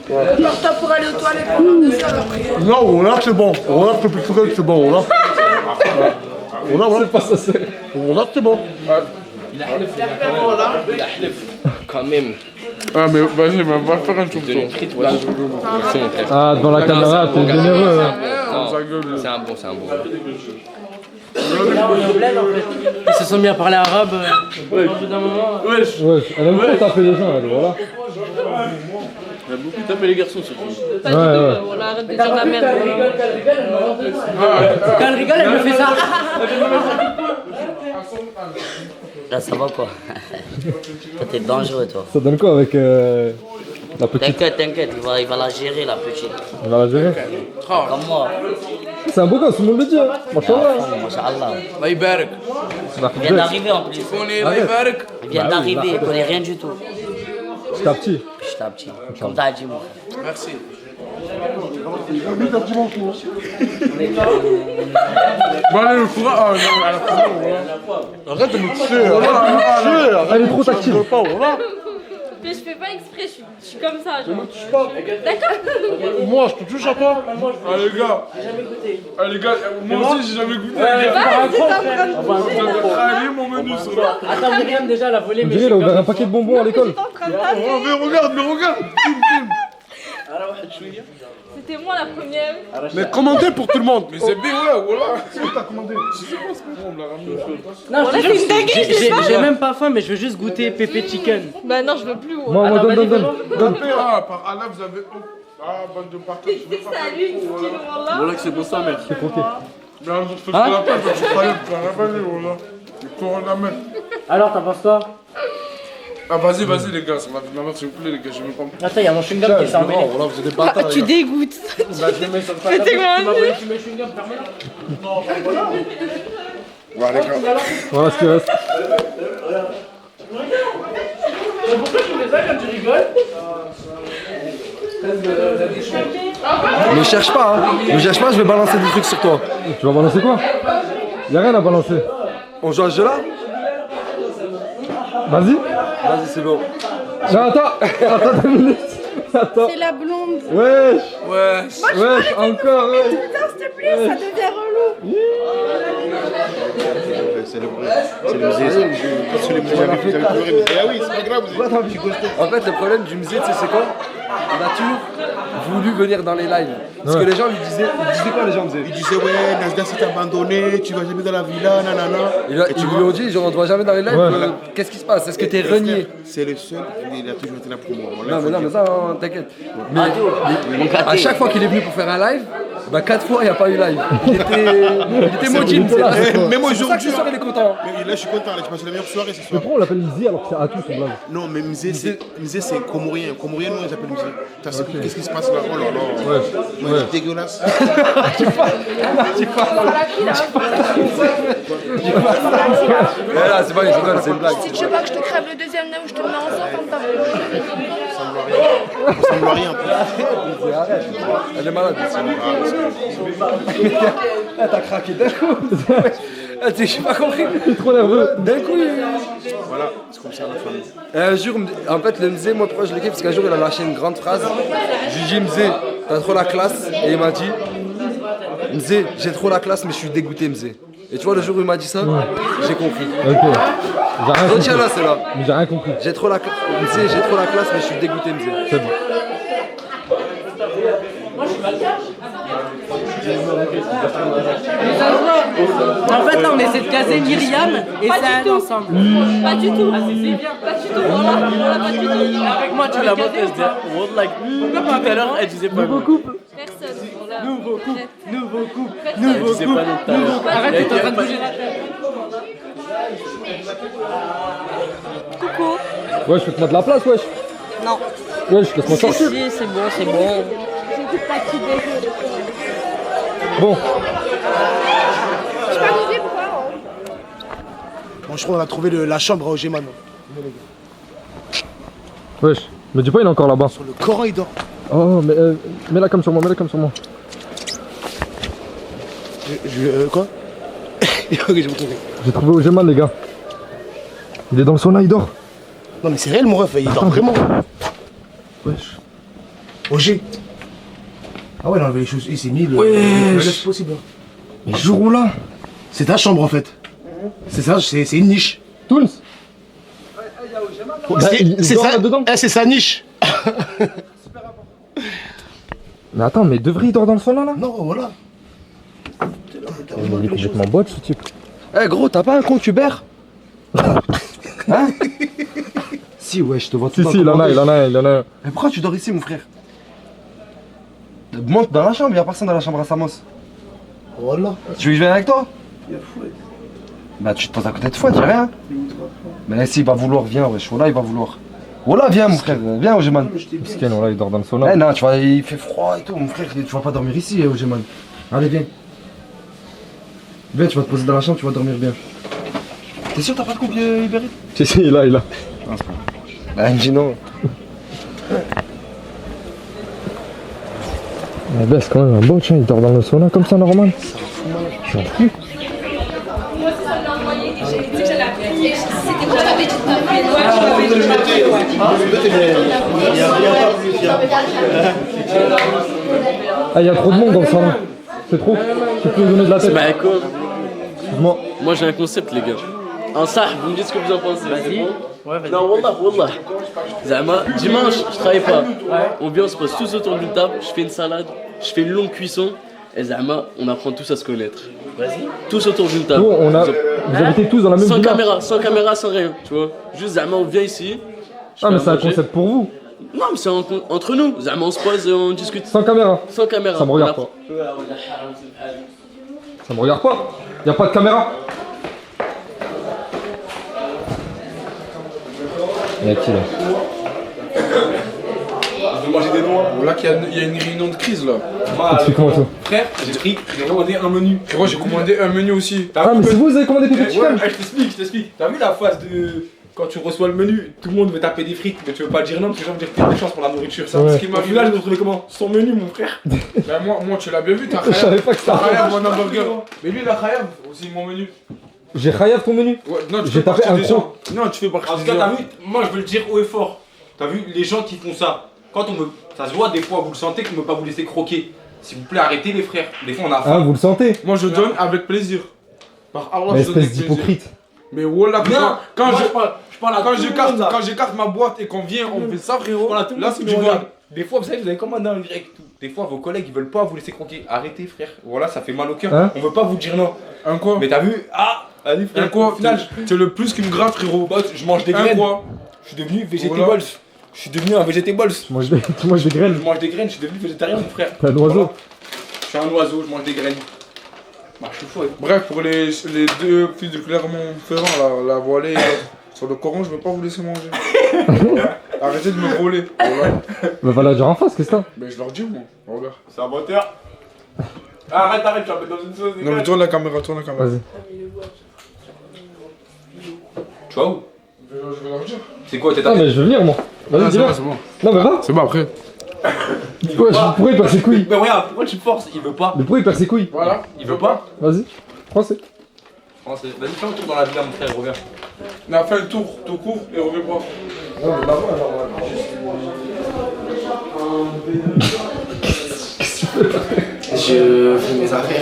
Prépare-toi pour aller aux toilettes pendant 2 heures après. Non, on a c'est bon. On a Pépé Chicken, c'est bon. On a, C'est pas ça, c'est. on a c'est bon. Quand même. Ah, mais vas-y, va faire un tour. Donne une frite, ouais. C'est mon frère. Ah, devant la caméra, t'es généreux. Hein. Non, c'est un bon, c'est un bon. Là, on est au bled en fait. Ils se sont mis à parler arabe. Au bout d'un moment. Wesh. Ouais, elle aime trop taper les gens, elle, voilà. Elle a beaucoup tapé les garçons surtout. Pas du tout, voilà, arrête de dire de la merde. Quand elle rigole, elle me fait ça. Là, ça va quoi? Toi, t'es dangereux, toi. Ça donne quoi avec la petite? T'inquiète, il va la gérer, la petite. Il va la gérer? Comme moi. C'est un beau gosse, tout le monde le dit, hein. Machallah. Machallah. Allah يبارك. Il vient d'arriver en plus. Allah يبارك. Il vient d'arriver, il connaît rien du tout. Petit à petit. Petit à petit. Comme t'as dit, moi. Merci. Bon, allez, le courant. Ah, non, à la fin, voilà. Arrête de me tuer. Elle est trop tactile. Mais je fais pas exprès, je suis comme ça. Genre. D'accord. Moi, je te touche à toi. Ah, les gars. Ah, les gars, moi aussi, j'ai jamais goûté. Allez, mon menu, c'est là. Attends, Myriam, déjà, elle a volé. On dirait, elle a ouvert un paquet de bonbons à l'école. Mais regarde. C'était moi la première. Mais commandez pour tout le monde. Mais c'est bien, voilà. C'est ce que t'as commandé. Je sais pas, c'est bon, on me l'a ramené au chaud. Non, je te jure, j'ai même pas faim, mais je veux juste goûter pépé chicken. Bah non, je veux plus. Moi, donne. Ah, par Allah, vous avez. Ah, bande de partage. Tu sais que c'est à lui qui dit voilà. Voilà que c'est pour ça, mec. C'est croqué. Mais un jour, je fais la peine, je croyais que tu as ramené, voilà. Le corona, Alors, t'en penses quoi? Ah, vas-y, les gars, ça m'a fait ma mère, s'il vous plaît, les gars, je vais pas me. Attends, y'a mon chewing-gum qui s'est emmêlé. Voilà, vous êtes des bâtards. Tu dégoûtes. Bah, je le mets sur le Mais t'es Tu m'as grandi. volé fumer chewing-gum, permets-le. Non, voilà. Voilà, les gars. Voilà ce qui reste. Pourquoi tu fais ça quand tu rigoles? Ne cherche pas, hein. Ne cherche pas, je vais balancer des trucs sur toi. Tu vas balancer quoi? Y'a rien à balancer. On joue à ce jeu-là? Vas-y. Vas-y, c'est bon. Non, attends 2 minutes. Attends. C'est la blonde. Wesh, encore, ouais. Putain, s'il te plaît, ça devient relou. C'est le musée. C'est le musée, j'avais pleuré. Ah oui, c'est pas grave. En fait, le problème du musée, tu sais, c'est quoi? On a toujours voulu venir dans les lives. Parce que les gens lui disaient. Ils disaient quoi, les gens disaient? Il disait, ouais, Nasdaq s'est abandonné, tu vas jamais dans la villa, nanana. Ils lui ont dit, genre, on ne va jamais dans les lives. Qu'est-ce qui se passe? Est-ce que t'es renié? C'est le seul, il a toujours été là pour moi. Non, mais ça, t'inquiète. Mais à chaque fois qu'il est venu pour faire un live, bah 4 fois il n'y a pas eu live. Il était maudit. Même C'est pour ça que ce soir il est content. Mais là je suis content, là, j'ai passé la meilleure soirée ce Mais soir. pourquoi on l'appelle Izzy alors que c'est Atou son blague? Non, mais musée c'est comorien. Comorien, nous ils appellent musée. Qu'est-ce qui se passe là? Oh là là. Ouais. C'est dégueulasse. Tu là, c'est pas une rigole, c'est une blague. Si tu veux pas que je te crève le deuxième nez ou je te le mets en sang comme ta Ça ressemble à rien. Arrête. Elle est malade. T'as craqué d'un coup. J'ai pas compris. Il est trop nerveux. D'un coup, Voilà, c'est comme ça la famille. Et un jour, en fait, le Mzé, moi, pourquoi je l'ai fait? Parce qu'un jour, il a lâché une grande phrase. Je lui ai dit, Mzé, t'as trop la classe. Et il m'a dit, Mzé, j'ai trop la classe, mais je suis dégoûté, Mzé. Et tu vois, le jour où il m'a dit ça, j'ai compris. Ok. J'ai rien compris. Retiens là, c'est là. Mais j'ai rien compris. J'ai trop la classe, mais je suis dégoûté, Mzé. C'est bon. En fait, là, on essaie de caser Myriam et Saad ensemble. Pas du tout. Ah, c'est bien. Pas du tout. Voilà, pas du tout. Avec moi, tu La l'as meuf, elle se disait, like, tout à l'heure, elle disait pas non. Personne. Voilà. Nouveau couple, nouveau couple, Elle nouveau disait couple. pas non tout à l'heure. Arrête, t'es en train de bouger la tête. Coucou. Wesh, je peux te mettre de la place, wesh. Non. Wesh, laisse-moi ça. Si, c'est bon, c'est bon. J'ai tout fatigué. Bon. Je peux vous dire pourquoi Bon, je crois qu'on a trouvé la chambre à Ogeman. Wesh, me dis pas, il est encore là-bas. Sur le Coran, il dort. Oh, mais mets-la comme sur moi, mets-la comme sur moi. Quoi? Ok, j'ai retrouvé. J'ai trouvé Ogeman, les gars. Il est dans le sauna, il dort. Non, mais c'est réel, mon ref, il dort vraiment. Wesh. Ogé. Ah ouais, il a enlevé les choses, il s'est mis le laisse possible. Mais jour où là? C'est ta chambre en fait. C'est ça, c'est une niche. Toons. C'est ça, c'est sa niche. Mais attends, mais De Vries, il dort dans le sauna là? Non, voilà. Il est complètement botch ce type. Eh gros, t'as pas un compte Uber? Hein? Si, ouais, je te vois tout le temps. Si, il en a un. Mais pourquoi tu dors ici, mon frère? Monte dans la chambre, y'a personne dans la chambre à Samos. Voilà. Tu veux que je vienne avec toi? Bah, tu te poses à côté de toi, dis rien. Mais si, il va vouloir, viens, wesh. Voilà, il va vouloir. Voilà, viens, mon frère, viens, Ojeman. Miskin, voilà, il dort dans le sauna. Eh non, tu vois, il fait froid et tout, mon frère, tu vas pas dormir ici, Ojeman. Allez, viens. Viens, tu vas te poser dans la chambre, tu vas dormir bien. T'es sûr t'as pas de couple Uber Eats? Si, il a. Non, c'est pas. Bah, il me dit non. Mais bah, c'est quand même un botch, hein. Il dort dans le sauna comme ça, normal. Je m'en fous. Moi aussi, ça me l'a envoyé. J'ai dit que j'allais appeler. C'était moi, j'avais dit de t'appeler. Ah, il y a trop de monde dans le sauna. C'est trop. Tu peux me donner de la tête. Bah écoute, Excuse-moi. moi j'ai un concept les gars. En ça, vous me dites ce que vous en pensez. Vas-y. Ouais, vas-y. Non, wallah. Zama, dimanche, je travaille pas. On vient, on se pose tous autour d'une table, je fais une salade, je fais une longue cuisson. Et Zama, on apprend tous à se connaître. Vas-y. Tous autour d'une table. Nous, vous habitez tous dans la même sans villa. sans caméra, sans rien, tu vois. Juste Zama, on vient ici. Ah, mais c'est un concept pour vous. Non, mais c'est entre nous. Zama, on se pose et on discute. Sans caméra. Sans caméra. Ça me regarde pas. Ça me regarde pas. Y a pas de caméra. Y'a qui là? Je veux manger des noix. Là qu'il y a une réunion de crise là. Explique-moi tout. Frère, j'ai commandé un menu. Frérot, j'ai commandé un menu aussi. Ah, mais c'est vous qui avez commandé des petits chicken. Je t'explique. T'as vu la phase de. Quand tu reçois le menu, tout le monde veut taper des frites, mais tu veux pas dire non parce que les gens veulent dire que t'as des chances pour la nourriture. Ça. Ouais. Ce qui m'a vu là, je me retrouvais comment? Son menu, mon frère. Ben moi, tu l'as bien vu, t'as Je savais pas que ça. Khayab, mon hamburger. Mais lui, il a Khayab, aussi mon menu. J'ai Khayab ton menu? Ouais, non, tu j'ai fais tapé partie un des gros. gens. Non, tu fais partie des gens. En tout cas, t'as vu, moi je veux le dire haut et fort. T'as vu, les gens qui font ça, quand on me. Ça se voit des fois, vous le sentez, qu'on ne veut pas vous laisser croquer. S'il vous plaît, arrêtez les frères. Des fois, on a faim. Ah, vous le sentez? Moi, je donne avec plaisir. Par Allah, Mais je donne avec espèce d'hypocrite. Mais voilà, quand Quand j'écarte ma boîte et qu'on vient, on fait ça, frérot. Là, c'est du vol. Des fois, vous savez, vous avez commandé un grec tout. Des fois, vos collègues, ils veulent pas vous laisser croquer. Arrêtez, frère. Voilà, ça fait mal au cœur. Hein? On veut pas vous dire non. Un quoi? Mais t'as vu? Ah! Allez, frère. Un quoi? Au final, c'est le plus qui me gratte, frérot. Je mange des graines. Je suis devenu végétables. Je suis devenu un végétables. Tu manges des graines? Je mange des graines, je suis devenu végétarien, mon frère. T'es un oiseau? Je suis un oiseau, je mange des graines. Bah, je suis fou. Bref, pour les deux fils de Clermont-Ferrand, la voilée sur le Coran, je vais pas vous laisser manger. Arrêtez de me voler. Voilà. Bah, va la dire en face, qu'est-ce que t'as? Mais je leur dis, moi. Regarde. C'est un moteur. Arrête, tu vas mettre dans une sauce. Non, mais tourne la caméra, Vas-y. Tu vois où? Je vais leur dire. C'est quoi, t'es Ah, mais je veux venir, moi. Vas-y, dis-le. c'est bon. Non, mais va. C'est bon, après. Pourquoi il perd ses couilles? Mais regarde, pourquoi tu forces? Il veut pas. Mais pourquoi il perd ses couilles? Voilà. Il veut pas. Vas-y, français. Vas-y, fais un tour dans la villa, mon frère, reviens. On a fait le tour, tout court et reviens pas. Non, mais là-bas, Je fais mes affaires.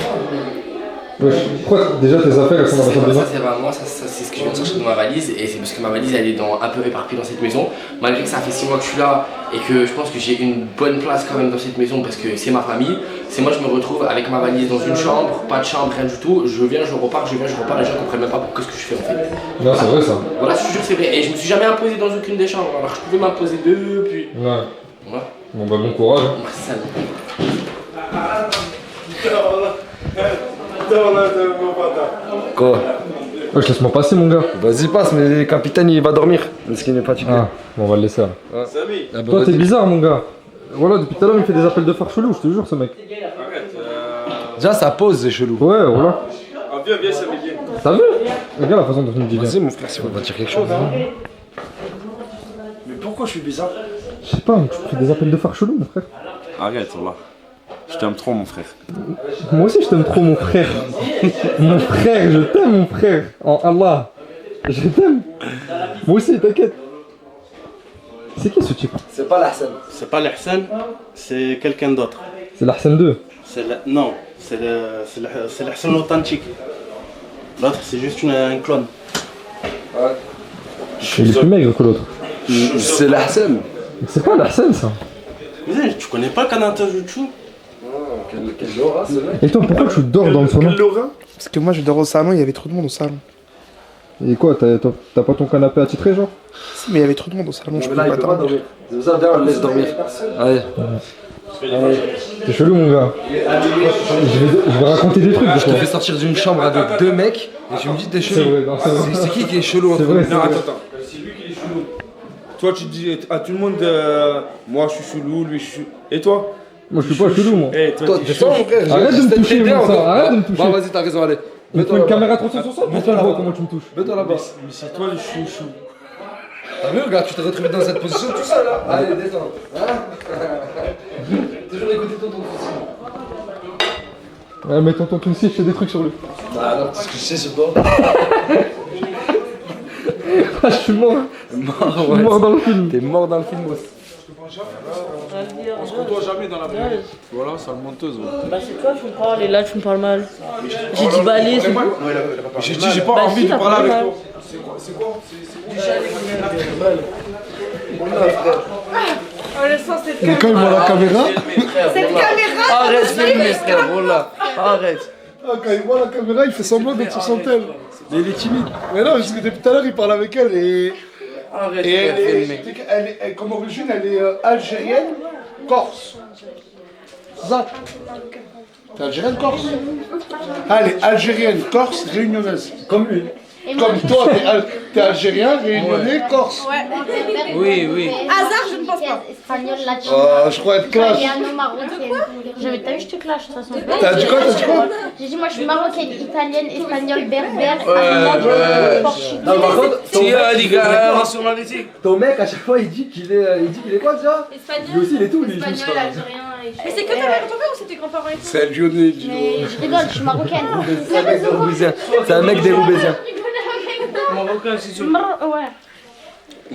Ouais, pourquoi déjà tes affaires elles sont dans la salle de bain? Ça c'est vraiment, c'est ce que je viens de chercher dans ma valise et c'est parce que ma valise elle est un peu éparpillée dans cette maison. Malgré que ça fait 6 mois que je suis là et que je pense que j'ai une bonne place quand même dans cette maison parce que c'est ma famille. C'est moi je me retrouve avec ma valise dans une chambre, pas de chambre, rien du tout. Je viens, je repars, les gens comprennent même pas ce que je fais en fait. Non, c'est vrai ça. Voilà, je te jure c'est vrai. Et je me suis jamais imposé dans aucune des chambres. Alors je pouvais m'imposer deux, puis. Ouais. Voilà. Bon bah bon courage. Merci. Quoi? Ouais, laisse-moi passer, mon gars. Vas-y, passe, mais le capitaine il va dormir. Parce qu'il n'est pas fatigué. Ah, bon, on va le laisser là. Ouais. Ah, bah, Toi, t'es vas-y. bizarre, mon gars. Voilà, depuis tout à l'heure, il me fait des appels de phare chelou, je te jure, ce mec. Déjà, sa pause, c'est chelou. Ouais, voilà. Viens, ça m'est bien. T'as vu? Regarde la façon dont tu me dis. Vas-y, mon frère, si on va dire quelque chose. Mais pourquoi je suis bizarre? Je sais pas, tu fais des appels de phare chelou, mon frère. Arrête, là. Je t'aime trop, mon frère. Moi aussi, je t'aime trop, mon frère. Mon frère, je t'aime, mon frère. En Allah. Je t'aime. Moi aussi, t'inquiète. C'est qui ce type? C'est pas l'Hassan. C'est pas l'Hassan, c'est quelqu'un d'autre. C'est l'Hassan 2. Non, c'est l'Hassan authentique. L'autre, c'est juste un clone. Ouais. Il est plus maigre que l'autre. C'est l'Hassan. C'est pas l'Hassan, ça. Tu connais pas Kanata Jutsu? Quelle aura ce mec. Et toi, pourquoi tu dors dans le salon? Parce que moi je dors au salon, il y avait trop de monde au salon. Et quoi, t'as pas ton canapé attitré, genre? Si, mais il y avait trop de monde au salon, je Mais pouvais là, il pas peut pas dormir. dormir. C'est pour ça, d'ailleurs, on le laisse dormir. Allez. T'es chelou, mon gars. Je vais raconter des trucs. Je te fais sortir d'une chambre avec 2 mecs et tu me dis t'es chelou. C'est vrai, non, c'est vrai. C'est qui est chelou entre C'est vrai, nous? c'est Non, vrai. attends. C'est lui qui est chelou. Toi, tu dis à tout le monde, moi je suis chelou, lui je suis. Et toi? Moi, je suis pas chelou, moi. Eh, Toi, t'es t'es toi, mon frère. Arrête de me toucher, mon sang, arrête de me toucher. Bah, vas-y, t'as raison, allez. Il faut une caméra 360 pour qu'on voit comment tu me touches. Mets-toi là-bas. Mais c'est toi le chouchou. T'as vu, regarde, tu t'es retrouvé dans cette position tout seul là. Allez, descends. Toujours écouter ton souci. Ouais, mais tonton Tounsi, je fais des trucs sur lui. Bah alors, qu'est-ce que je sais sur toi? Ah, je suis mort. Je suis mort dans le film. T'es mort dans le film, boss. On se côtoie jamais dans la vie. Voilà, sale menteuse. Bah c'est toi, tu me parles et là tu me parles mal. J'ai dit bah allez, c'est bon. J'ai dit, j'ai pas Bah, envie si, de t'as parler parlé avec mal. toi. C'est quoi? Oh, le sens, c'est Mais quand il voit la caméra. Cette caméra. Arrête, filme, frère, voilà. Arrête. Ah, quand il voit la caméra, il fait semblant d'être sur son tel. Mais il est timide. Mais non, parce que depuis tout à l'heure, il parle avec elle et. Arrête, Et frère, filme. comme origine, elle est algérienne, corse. C'est ça? T'es algérienne, corse? Ah, elle est algérienne, corse, réunionnaise. Comme lui. Comme toi, t'es algérien, réunionnais, corse. Ouais. Oui, oui. Hasard, je ne pense pas. Espagnol, latino. Oh, je crois être clash. Italiano, marocaine. T'as vu, je te clash de toute façon. T'as dit quoi? T'as dit quoi? J'ai dit, moi je suis marocaine, italienne, espagnole, berbère, ouais. portugaise. Non, par contre, ton Si, mec, les gars, nationalité. ton mec, à chaque fois, il dit qu'il est quoi déjà? Espagnol. Lui aussi, il est tout, lui. Espagnol, algérien. Mais c'est que ta mère et ton père ou c'est tes grands-parents et tout? C'est un lyonnais, dis-donc. Mais je rigole, je suis marocaine. C'est un mec des Roubaisiens. C'est un mec des Roubaisiens. Marocain, c'est sûr. Ouais.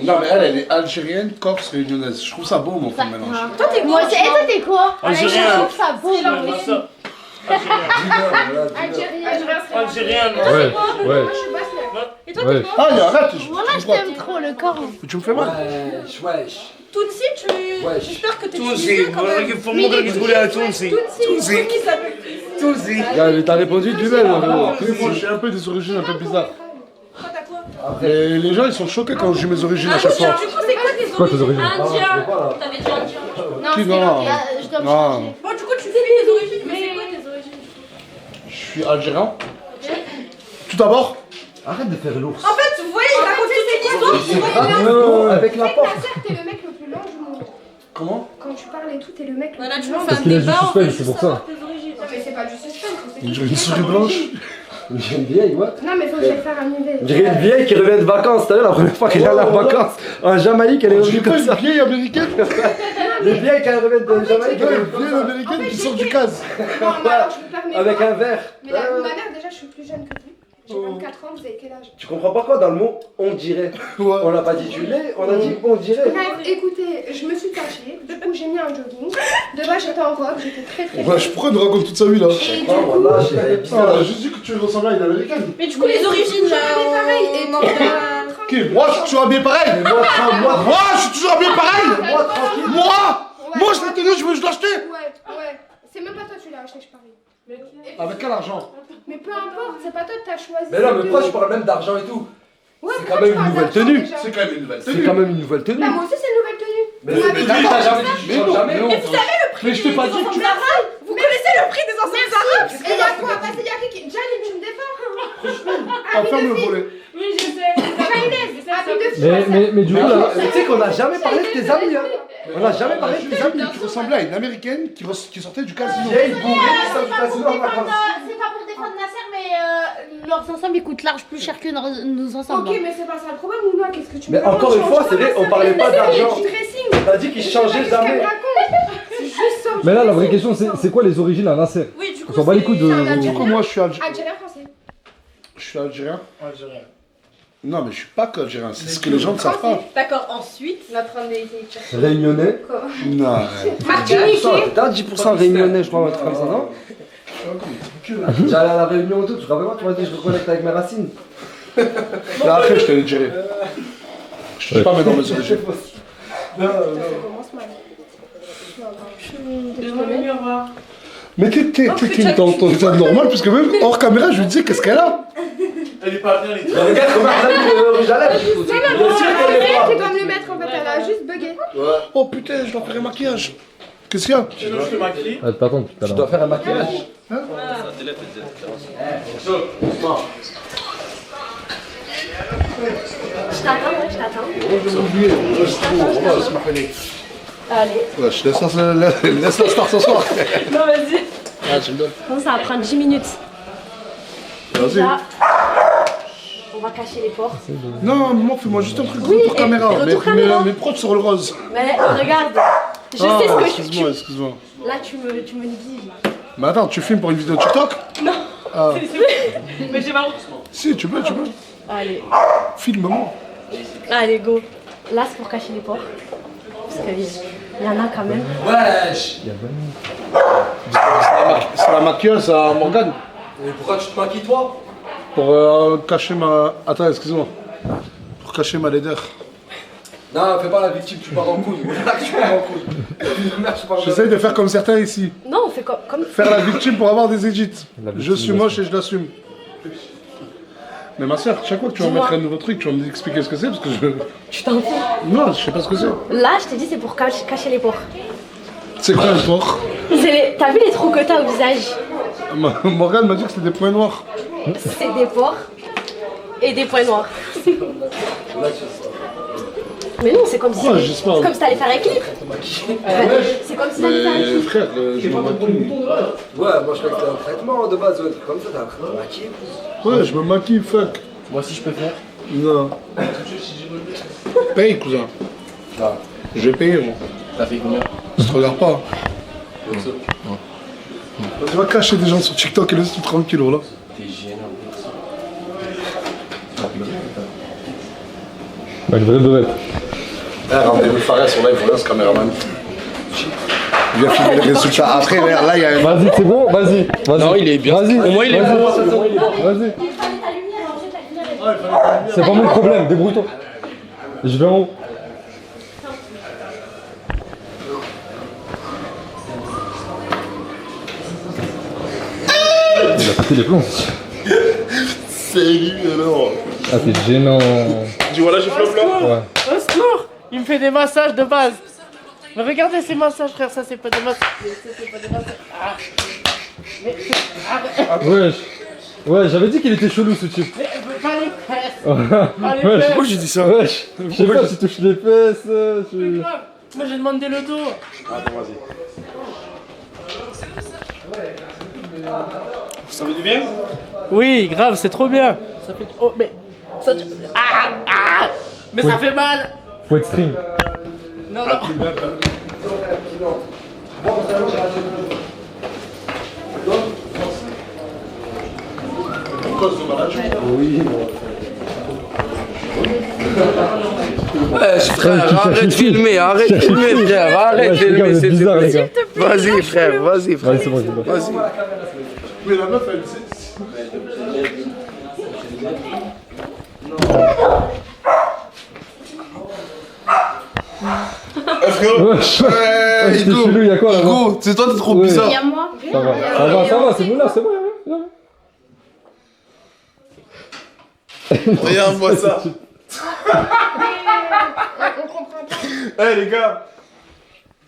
Non, mais elle est algérienne, corse, réunionnaise. Je trouve ça beau, mon frère, mélange. Toi t'es quoi? Moi c'est. Et toi t'es quoi? Algérien. Je trouve ça beau. Algérien. Ouais, ouais. Et toi, Ouais. t'es quoi? Ah, arrête! Voilà, je t'aime trop le corps. Tu me fais mal. Wesh. Tutsi, j'espère que t'es Tunsi, tunisien quand même. il faut montrer qu'il voulait à Tunsi. Tutsi. Tunsi. Gars, mais t'as répondu du même, Moi, gros. je suis un peu des origines un peu bizarres. Toi, t'as quoi? Et les gens, ils sont choqués quand je dis mes origines à chaque fois. Du coup, c'est quoi tes origines? Indien. T'avais dit indien. Non, Qui, c'est non. l'autre, je dois me Non. changer. Bon, du coup, tu fais tes origines, mais c'est quoi tes origines? Je suis algérien. Tout d'abord, Arrête de faire l'ours. En fait, vous voyez, il raconte toute cette histoire. Non, avec la porte. T'es le mec le plus lent du monde. comment? Quand tu parles et tout, t'es le mec le Voilà, plus tu lent. veux Parce faire qu'il a un du débat, on suspense, veut c'est juste pour savoir ça. tes origines. Non, mais c'est pas du suspense. c'est On dirait une souris blanche. Une vieille, what? Non, mais faut que j'aille faire un UV. On dirait une vieille qui revient de vacances. T'as vu la première fois qu'elle est allée en vacances en Jamaïque, elle est Je revenue suis pas comme une ça. vieille américaine. Les vieilles qui reviennent de Jamaïque, Ouais, elle une vieille américaine qui sort du case. Bon, bah alors je me permets. avec pas. un verre. Mais ma mère, déjà, je suis plus jeune que vous. J'ai 24 ans, vous avez quel âge? Tu comprends pas quoi dans le mot on dirait? On l'a pas dit tu l'es, on a dit on dirait. Bref, écoutez, je me suis cachée. Du coup, j'ai mis un jogging. De base, j'étais en robe, j'étais très Ouais, je pourrais nous raconter toute sa vie là. Et du coup, Ah, elle a juste dit que tu ressemblais à une américaine. Mais du coup, les origines, là, pareil. Et on en Qui? Moi, je suis toujours habillé pareil. Moi, je suis toujours habillé pareil. Moi, tranquille. Moi, je l'ai tenu, je l'ai acheté. Ouais. C'est même pas toi qui l'as acheté, je parie. Avec quel argent? Mais peu importe, c'est pas toi que t'as choisi. Mais non, mais pourquoi je parle même d'argent et tout? Ouais, C'est quand même une nouvelle tenue. C'est quand même une nouvelle C'est tenue. quand même une nouvelle tenue. Bah, moi aussi, c'est une nouvelle tenue. Mais Vous m'avez dit t'as pas jamais ça. dit, tu changes jamais. Et vous savez le prix Mais je t'ai pas dit que tu. des arabes? Vous connaissez le prix des ensembles arabes? Et y'a quoi? Parce qu'il y a qui? Jaline, tu me défends? Ah, ferme le volet. Oui, je sais. Mais du coup, là. Tu sais qu'on a jamais parlé de tes amis, hein. On a jamais parlé de tes amis. Tu ressemblais à une américaine qui sortait du casino. Vieille bourrée qui sort du C'est casino en vacances. pas pour défendre Nasser, mais leurs ensembles ils coûtent large plus cher que nos ensembles. Ok, mais c'est pas ça le problème, ou non? Qu'est-ce que tu Mais me encore une fois, c'est vrai, on parlait pas d'argent. Du dressing. On a dit qu'il changeait jamais. C'est juste ça. Mais là, la vraie question, c'est quoi les origines à Nasser? Oui, du coup, On s'en bat les couilles de. Du coup, moi, je suis algérien. Algérien français. Je suis algérien. Non, mais je suis pas qu'algérien. C'est ce que les gens ne savent pas. D'accord, ensuite. Notre indemnité. Réunionnais. Non. Martiniquais. T'as 10% réunionnais, je crois, un truc comme ça, non? J'allais à la réunion et tout, tu te rappelles pas, tu m'as dit je reconnecte avec mes racines. Là, après, je t'ai digéré. Je te dis pas maintenant mes origines. Ça commence mal. Demande-lui au revoir. Mais t'es normal, parce que même hors caméra, je lui disais qu'est-ce qu'elle a. Elle est pas bien, les trucs. Regarde comment elle a mis le rouge à lèvres. Non, non, c'est qui doit me le mettre en fait, elle a juste bugué. Oh putain, je dois faire un maquillage. Qu'est-ce qu'il y a? Sinon, je te maquille. Pardon, Tu dois faire un maquillage. Hein? Je t'attends, ouais, je t'attends. J'ai oublié, on va se marrer. Allez. Ouais, je laisse la star ce soir. Non, vas-y. Ah, tu me donnes. Bon, ça va prendre 10 minutes. Vas-y. Là, on va cacher les portes. Non, maman, fais-moi juste un truc Oui, retour caméra. retour caméra. Mes proches sur le rose. Mais regarde, je sais ce que excuse-moi, excuse-moi. Là, tu me négliges. Mais attends, tu filmes pour une vidéo TikTok? Non. Ah. Mais j'ai pas. Si, tu peux. Allez. Filme-moi. Allez, go. Là, c'est pour cacher les portes. Parce qu'il y en a quand même. Wesh. C'est la maquilleuse à Morgane. Mais pourquoi tu te maquilles toi? Pour cacher ma... Attends, excuse-moi. Pour cacher ma laideur. Non, fais pas la victime, tu pars en couille. Là, tu pars en couille. J'essaye de faire comme certains ici. Non, on fait comme... Faire la victime pour avoir des edits. Je suis moche et je l'assume. Mais ma soeur, chaque fois que tu vas mettre un nouveau truc, tu vas me expliquer ce que c'est parce que je... Tu t'en fous? Non, je sais pas ce que c'est. Là, je t'ai dit, c'est pour cacher les pores. C'est quoi un port? T'as vu les trous que t'as au visage? Morgane m'a dit que c'était des points noirs. C'est des pores et des points noirs. Mais non, c'est comme si t'allais faire un clip. C'est comme si t'allais faire un clip. Frère, je me maquille. Ouais, moi je crois que t'as un traitement de base, ouais, comme ça, t'as un traitement de maquille. Ouais, je me maquille, fuck. Moi aussi, je peux faire. Non. Paye, cousin. Je vais payer, moi. T'as fait combien? Ça te regarde pas. Tu vas cacher des gens sur TikTok et laisse-tout tranquille, là. T'es gênant. Bah, le vrai de vrai. Rendez-vous Fares sur live, voilà ce caméraman. Il vient filmer les résultats. Après, là, il y a un... Vas-y, c'est bon, vas-y. Non, il est bien. Vas-y. Au moins, il est bon. Vas-y. C'est pas mon problème, débrouille-toi. Je vais en haut. Il a pété les plombs. Salut alors. Ah, c'est gênant. Tu vois là, j'ai flop là. Ouais. Au secours, il me fait des massages de base. Mais regardez ces massages, frère, ça c'est pas des massages. Ça c'est pas des massages. Ah. Mais Wesh. Ouais, j'avais dit qu'il était chelou ce type. Mais pas les fesses. Wesh, pourquoi j'ai dit ça? Wesh, je sais pas, tu touches les fesses. Mais grave, moi j'ai demandé le dos. Attends, vas-y. Ça veut du bien? Oui, grave, c'est trop bien. Ça fait. Oh, mais. Ça... Ah. Mais ça fait mal. Faut être string. Non, non. Oui. Ouais, frère, arrête de filmer, frère, arrête de filmer, s'il te plaît. Vas-y, frère, vas-y, frère. Ouais, c'est bon, c'est bon. Vas-y. Mais la meuf, elle sait. Frérot. Hey, Hugo, y'a quoi là-bas? Hugo, c'est toi, t'es trop bizarre. Il y a moi. Ça va, c'est bon là, c'est bon. Regarde-moi ça. On comprend pas. Eh les gars,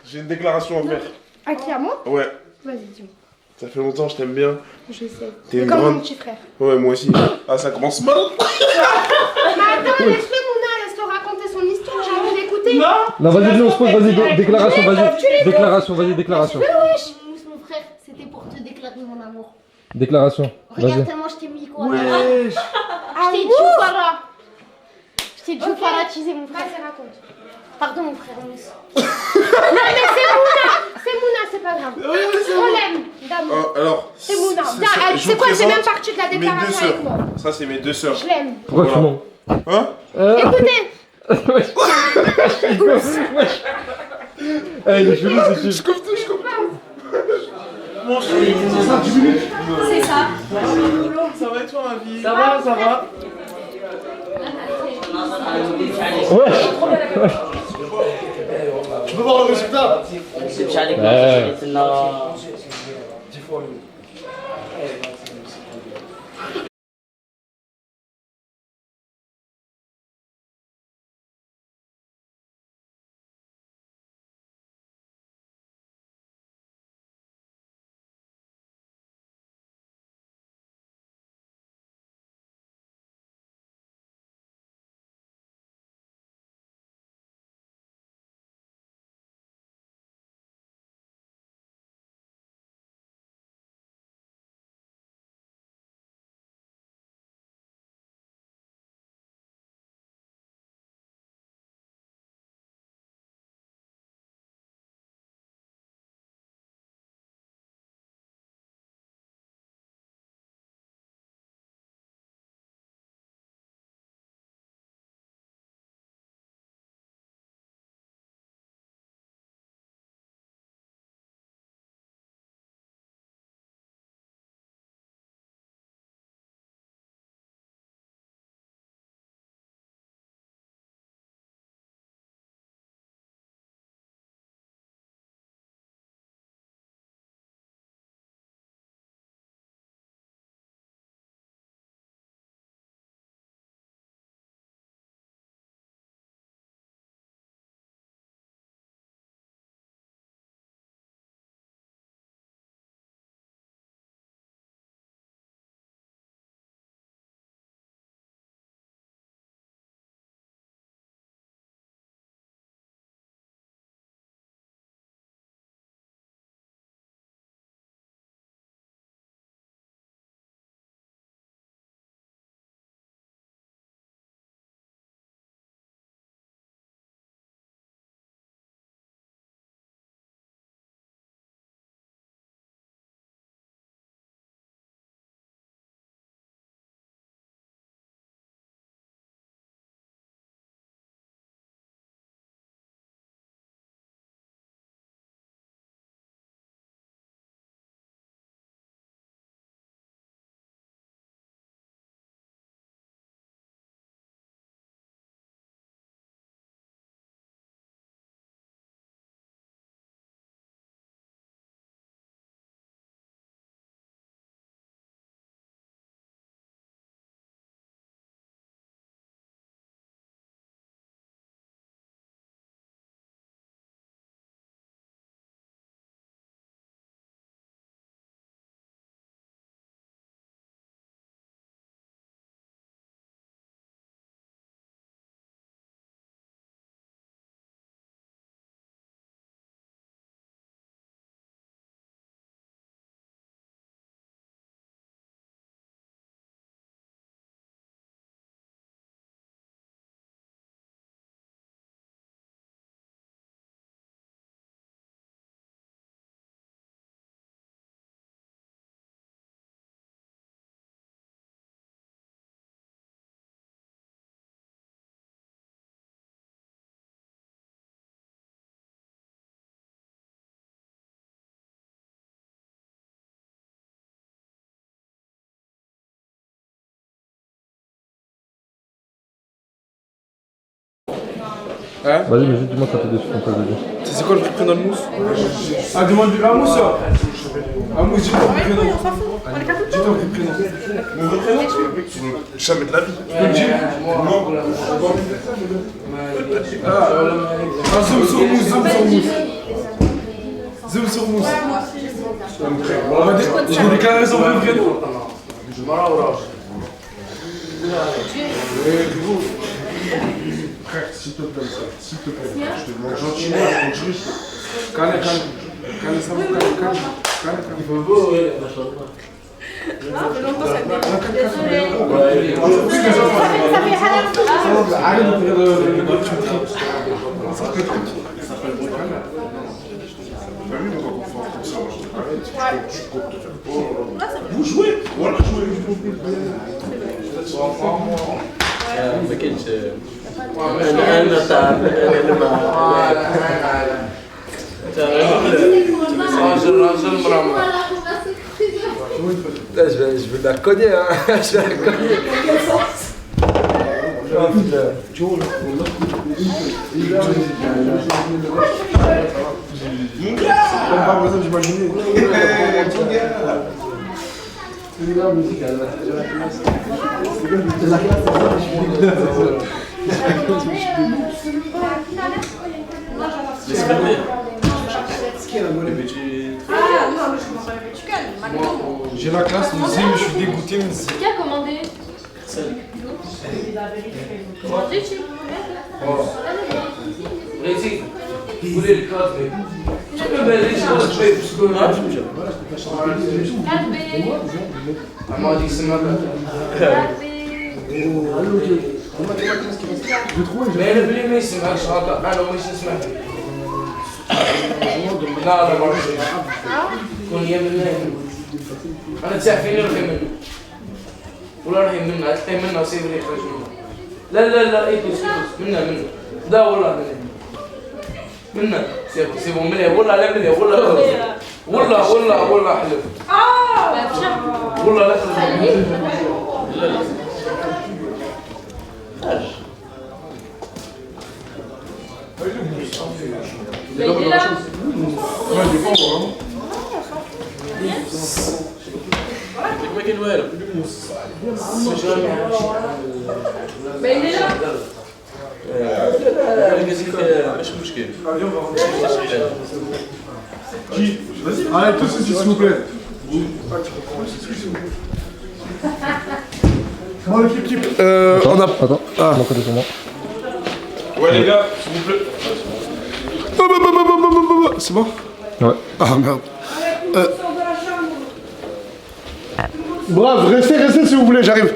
j'ai une déclaration à faire. À qui, à moi? Ouais, Vas-y, dis-moi. ça fait longtemps, je t'aime bien. Je sais. T'es une Comme grande... mon petit frère. Ouais, moi aussi. Ah, ça commence mal. Mais attends, laisse-le, Mouna, laisse-le raconter son histoire, j'ai envie d'écouter. Non, vas-y, viens, on se pose, vas-y, déclaration, vas-y. Déclaration, vas-y, déclaration. Mousse, mon frère, c'était pour te déclarer mon amour. Déclaration, Regarde vas-y. tellement je t'ai mis quoi. Wesh. Je t'ai djoufara. Je t'ai djoufaratisé, mon frère. Vas-y, raconte. Pardon, mon frère Mousse. Non, mais c'est Mouna, c'est pas grave. On l'aime, d'amour. Alors, C'est Mouna. je C'est vous quoi, c'est même présente parti de la mes deux déclaration avec sœurs. moi. Ça, c'est mes deux sœurs. Je l'aime. Pourquoi tu mens? Hein? Écoutez. Eh, il est chelou ce type. Je comprends. C'est ça. Ça va et toi, ma vie? Ça va, ça va. Tu peux voir le résultat? Hein? Vas-y, mais juste dis-moi quand t'es dessus, comme ça je dis. C'est quoi le prix prénom de mousse? Ah, demande la mousse ça. Ah, mousse, dis-moi le prix prénom. Dis-toi le prix prénom. Mon vrai prénom? Jamais de la vie. Tu peux le dire? Non. Ah, zoom sur mousse, zoom sur mousse. Zoom sur mousse. Je vais déclarer son vrai prénom. Frère, s'il te plaît, ça, s'il te plaît, je te demande gentiment, je demande juste. Calme, calme, calme, ça va, calme, calme, calme. Il faut beau, ouais, machallah. Ça fait longtemps ça me Arrête de faire le trip. Ça s'appelle Brooklyn. T'as vu, on va faire comme ça, moi je te arrête, tu comptes te faire. Vous jouez? Voilà, jouez. ما كنتش انا تعب انا ما راجل مرمى Je vais la cogner, hein. Je vais la cogner. Oh putain. Même pas besoin d'imaginer. J'ai la classe, mais je suis dégoûté. Qui a commandé? Vous voulez le code, mais... Tu peux me laisser le truc, parce que moi, je me dis... Elle m'a dit que c'est ma carte. Mais le blé, mais c'est ma carte. Ah non, mais c'est ma carte. لا لا ما بعرف كون يمنا انا تسافين رحي منه ولا رحي منه حتى منه سيب لي خرج منه لا لا لا اي كوس منه لا والله منه سيبوا منه والله لا منه والله حلف والله لا خرج لا لا Mais il est là. Mais il est là. Allez, tous ici, s'il vous plaît. Bon, l'équipe. On a. Attends, ah. Ouais, les gars, s'il vous plaît. C'est bon? Ouais. Ah merde. Bravo, restez s'il vous plaît, j'arrive.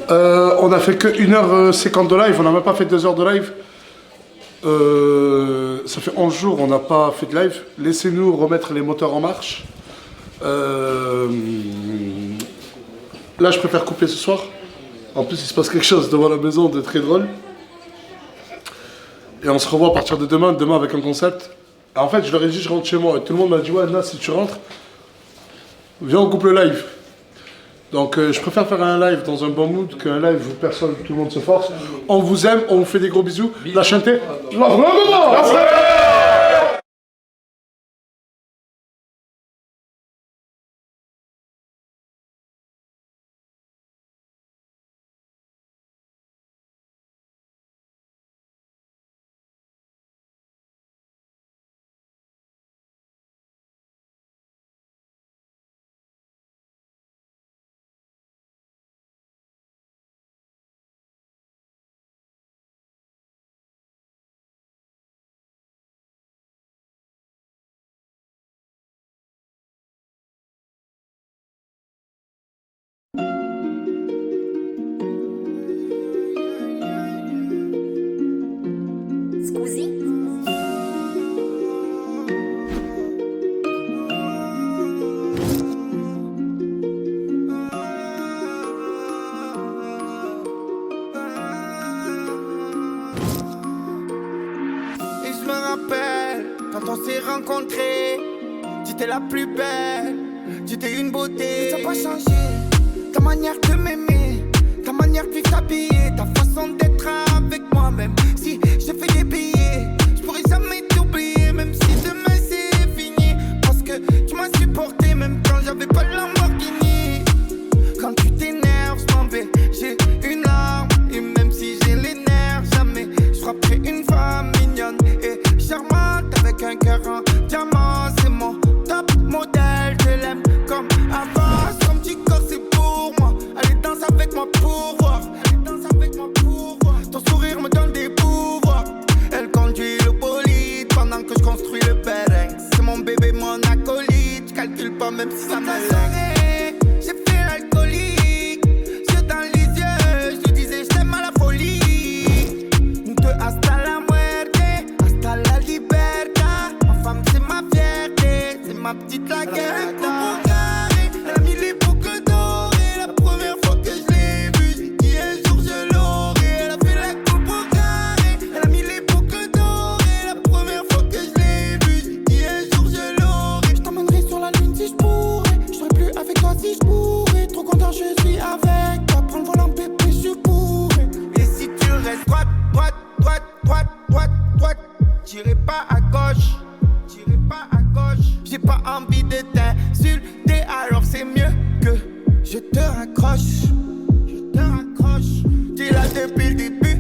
On a fait que 1h50 de live, on n'a même pas fait 2 heures de live. Ça fait 11 jours, on n'a pas fait de live. Laissez-nous remettre les moteurs en marche. Là, je préfère couper ce soir. En plus, il se passe quelque chose devant la maison de très drôle. Et on se revoit à partir de demain avec un concept. En fait, je leur ai dit, je rentre chez moi. Et tout le monde m'a dit, ouais, Nas, si tu rentres, viens, on coupe le live. Donc, je préfère faire un live dans un bon mood qu'un live où personne, tout le monde se force. On vous aime, on vous fait des gros bisous. La chanter. Rencontré, tu étais la plus belle, tu étais une beauté. Ça n'a pas changé, ta manière de m'aimer, ta manière de vivre, t'habiller, ta façon d'être avec moi. Même si j'ai fait des billets, je pourrais jamais t'oublier. Même si demain c'est fini, parce que tu m'as supporté même quand j'avais pas le Lamborghini. Quand tu t'énerves, je m'en vais, j'ai une larme. Et même si j'ai les nerfs, jamais je frapperai une femme mignonne et charmante avec un cœur en diamant. C'est mon top modèle, je l'aime comme avant. Son petit corps c'est pour moi, allez danse avec moi pour voir. Ton sourire me donne des pouvoirs. Elle conduit le bolide pendant que je construis le péreng. C'est mon bébé, mon acolyte, je calcule pas même si ça me lève. J'ai fait l'alcoolique, yeux dans les yeux, je lui disais je t'aime à la folie. De hasta la muerte, hasta la libertad. Ma femme c'est ma fierté, c'est ma petite laguerta. Elle a mis les boucles dorées, la première fois que je l'ai vue, j'ai dit un jour je l'aurai. Elle a fait la coupe au carré, elle a mis les boucles dorées, la première fois que je l'ai vue, j'ai dit un jour je l'aurai. Je t'emmènerai sur la lune si je pourrais, je serai plus avec toi si je pourrais. Trop content je suis avec toi, prends le volant bébé je suis bourré. Et si tu restes droite, j'irai pas à gauche, de t'insulter, alors c'est mieux que je te raccroche. Je te raccroche. Tu l'as depuis le début.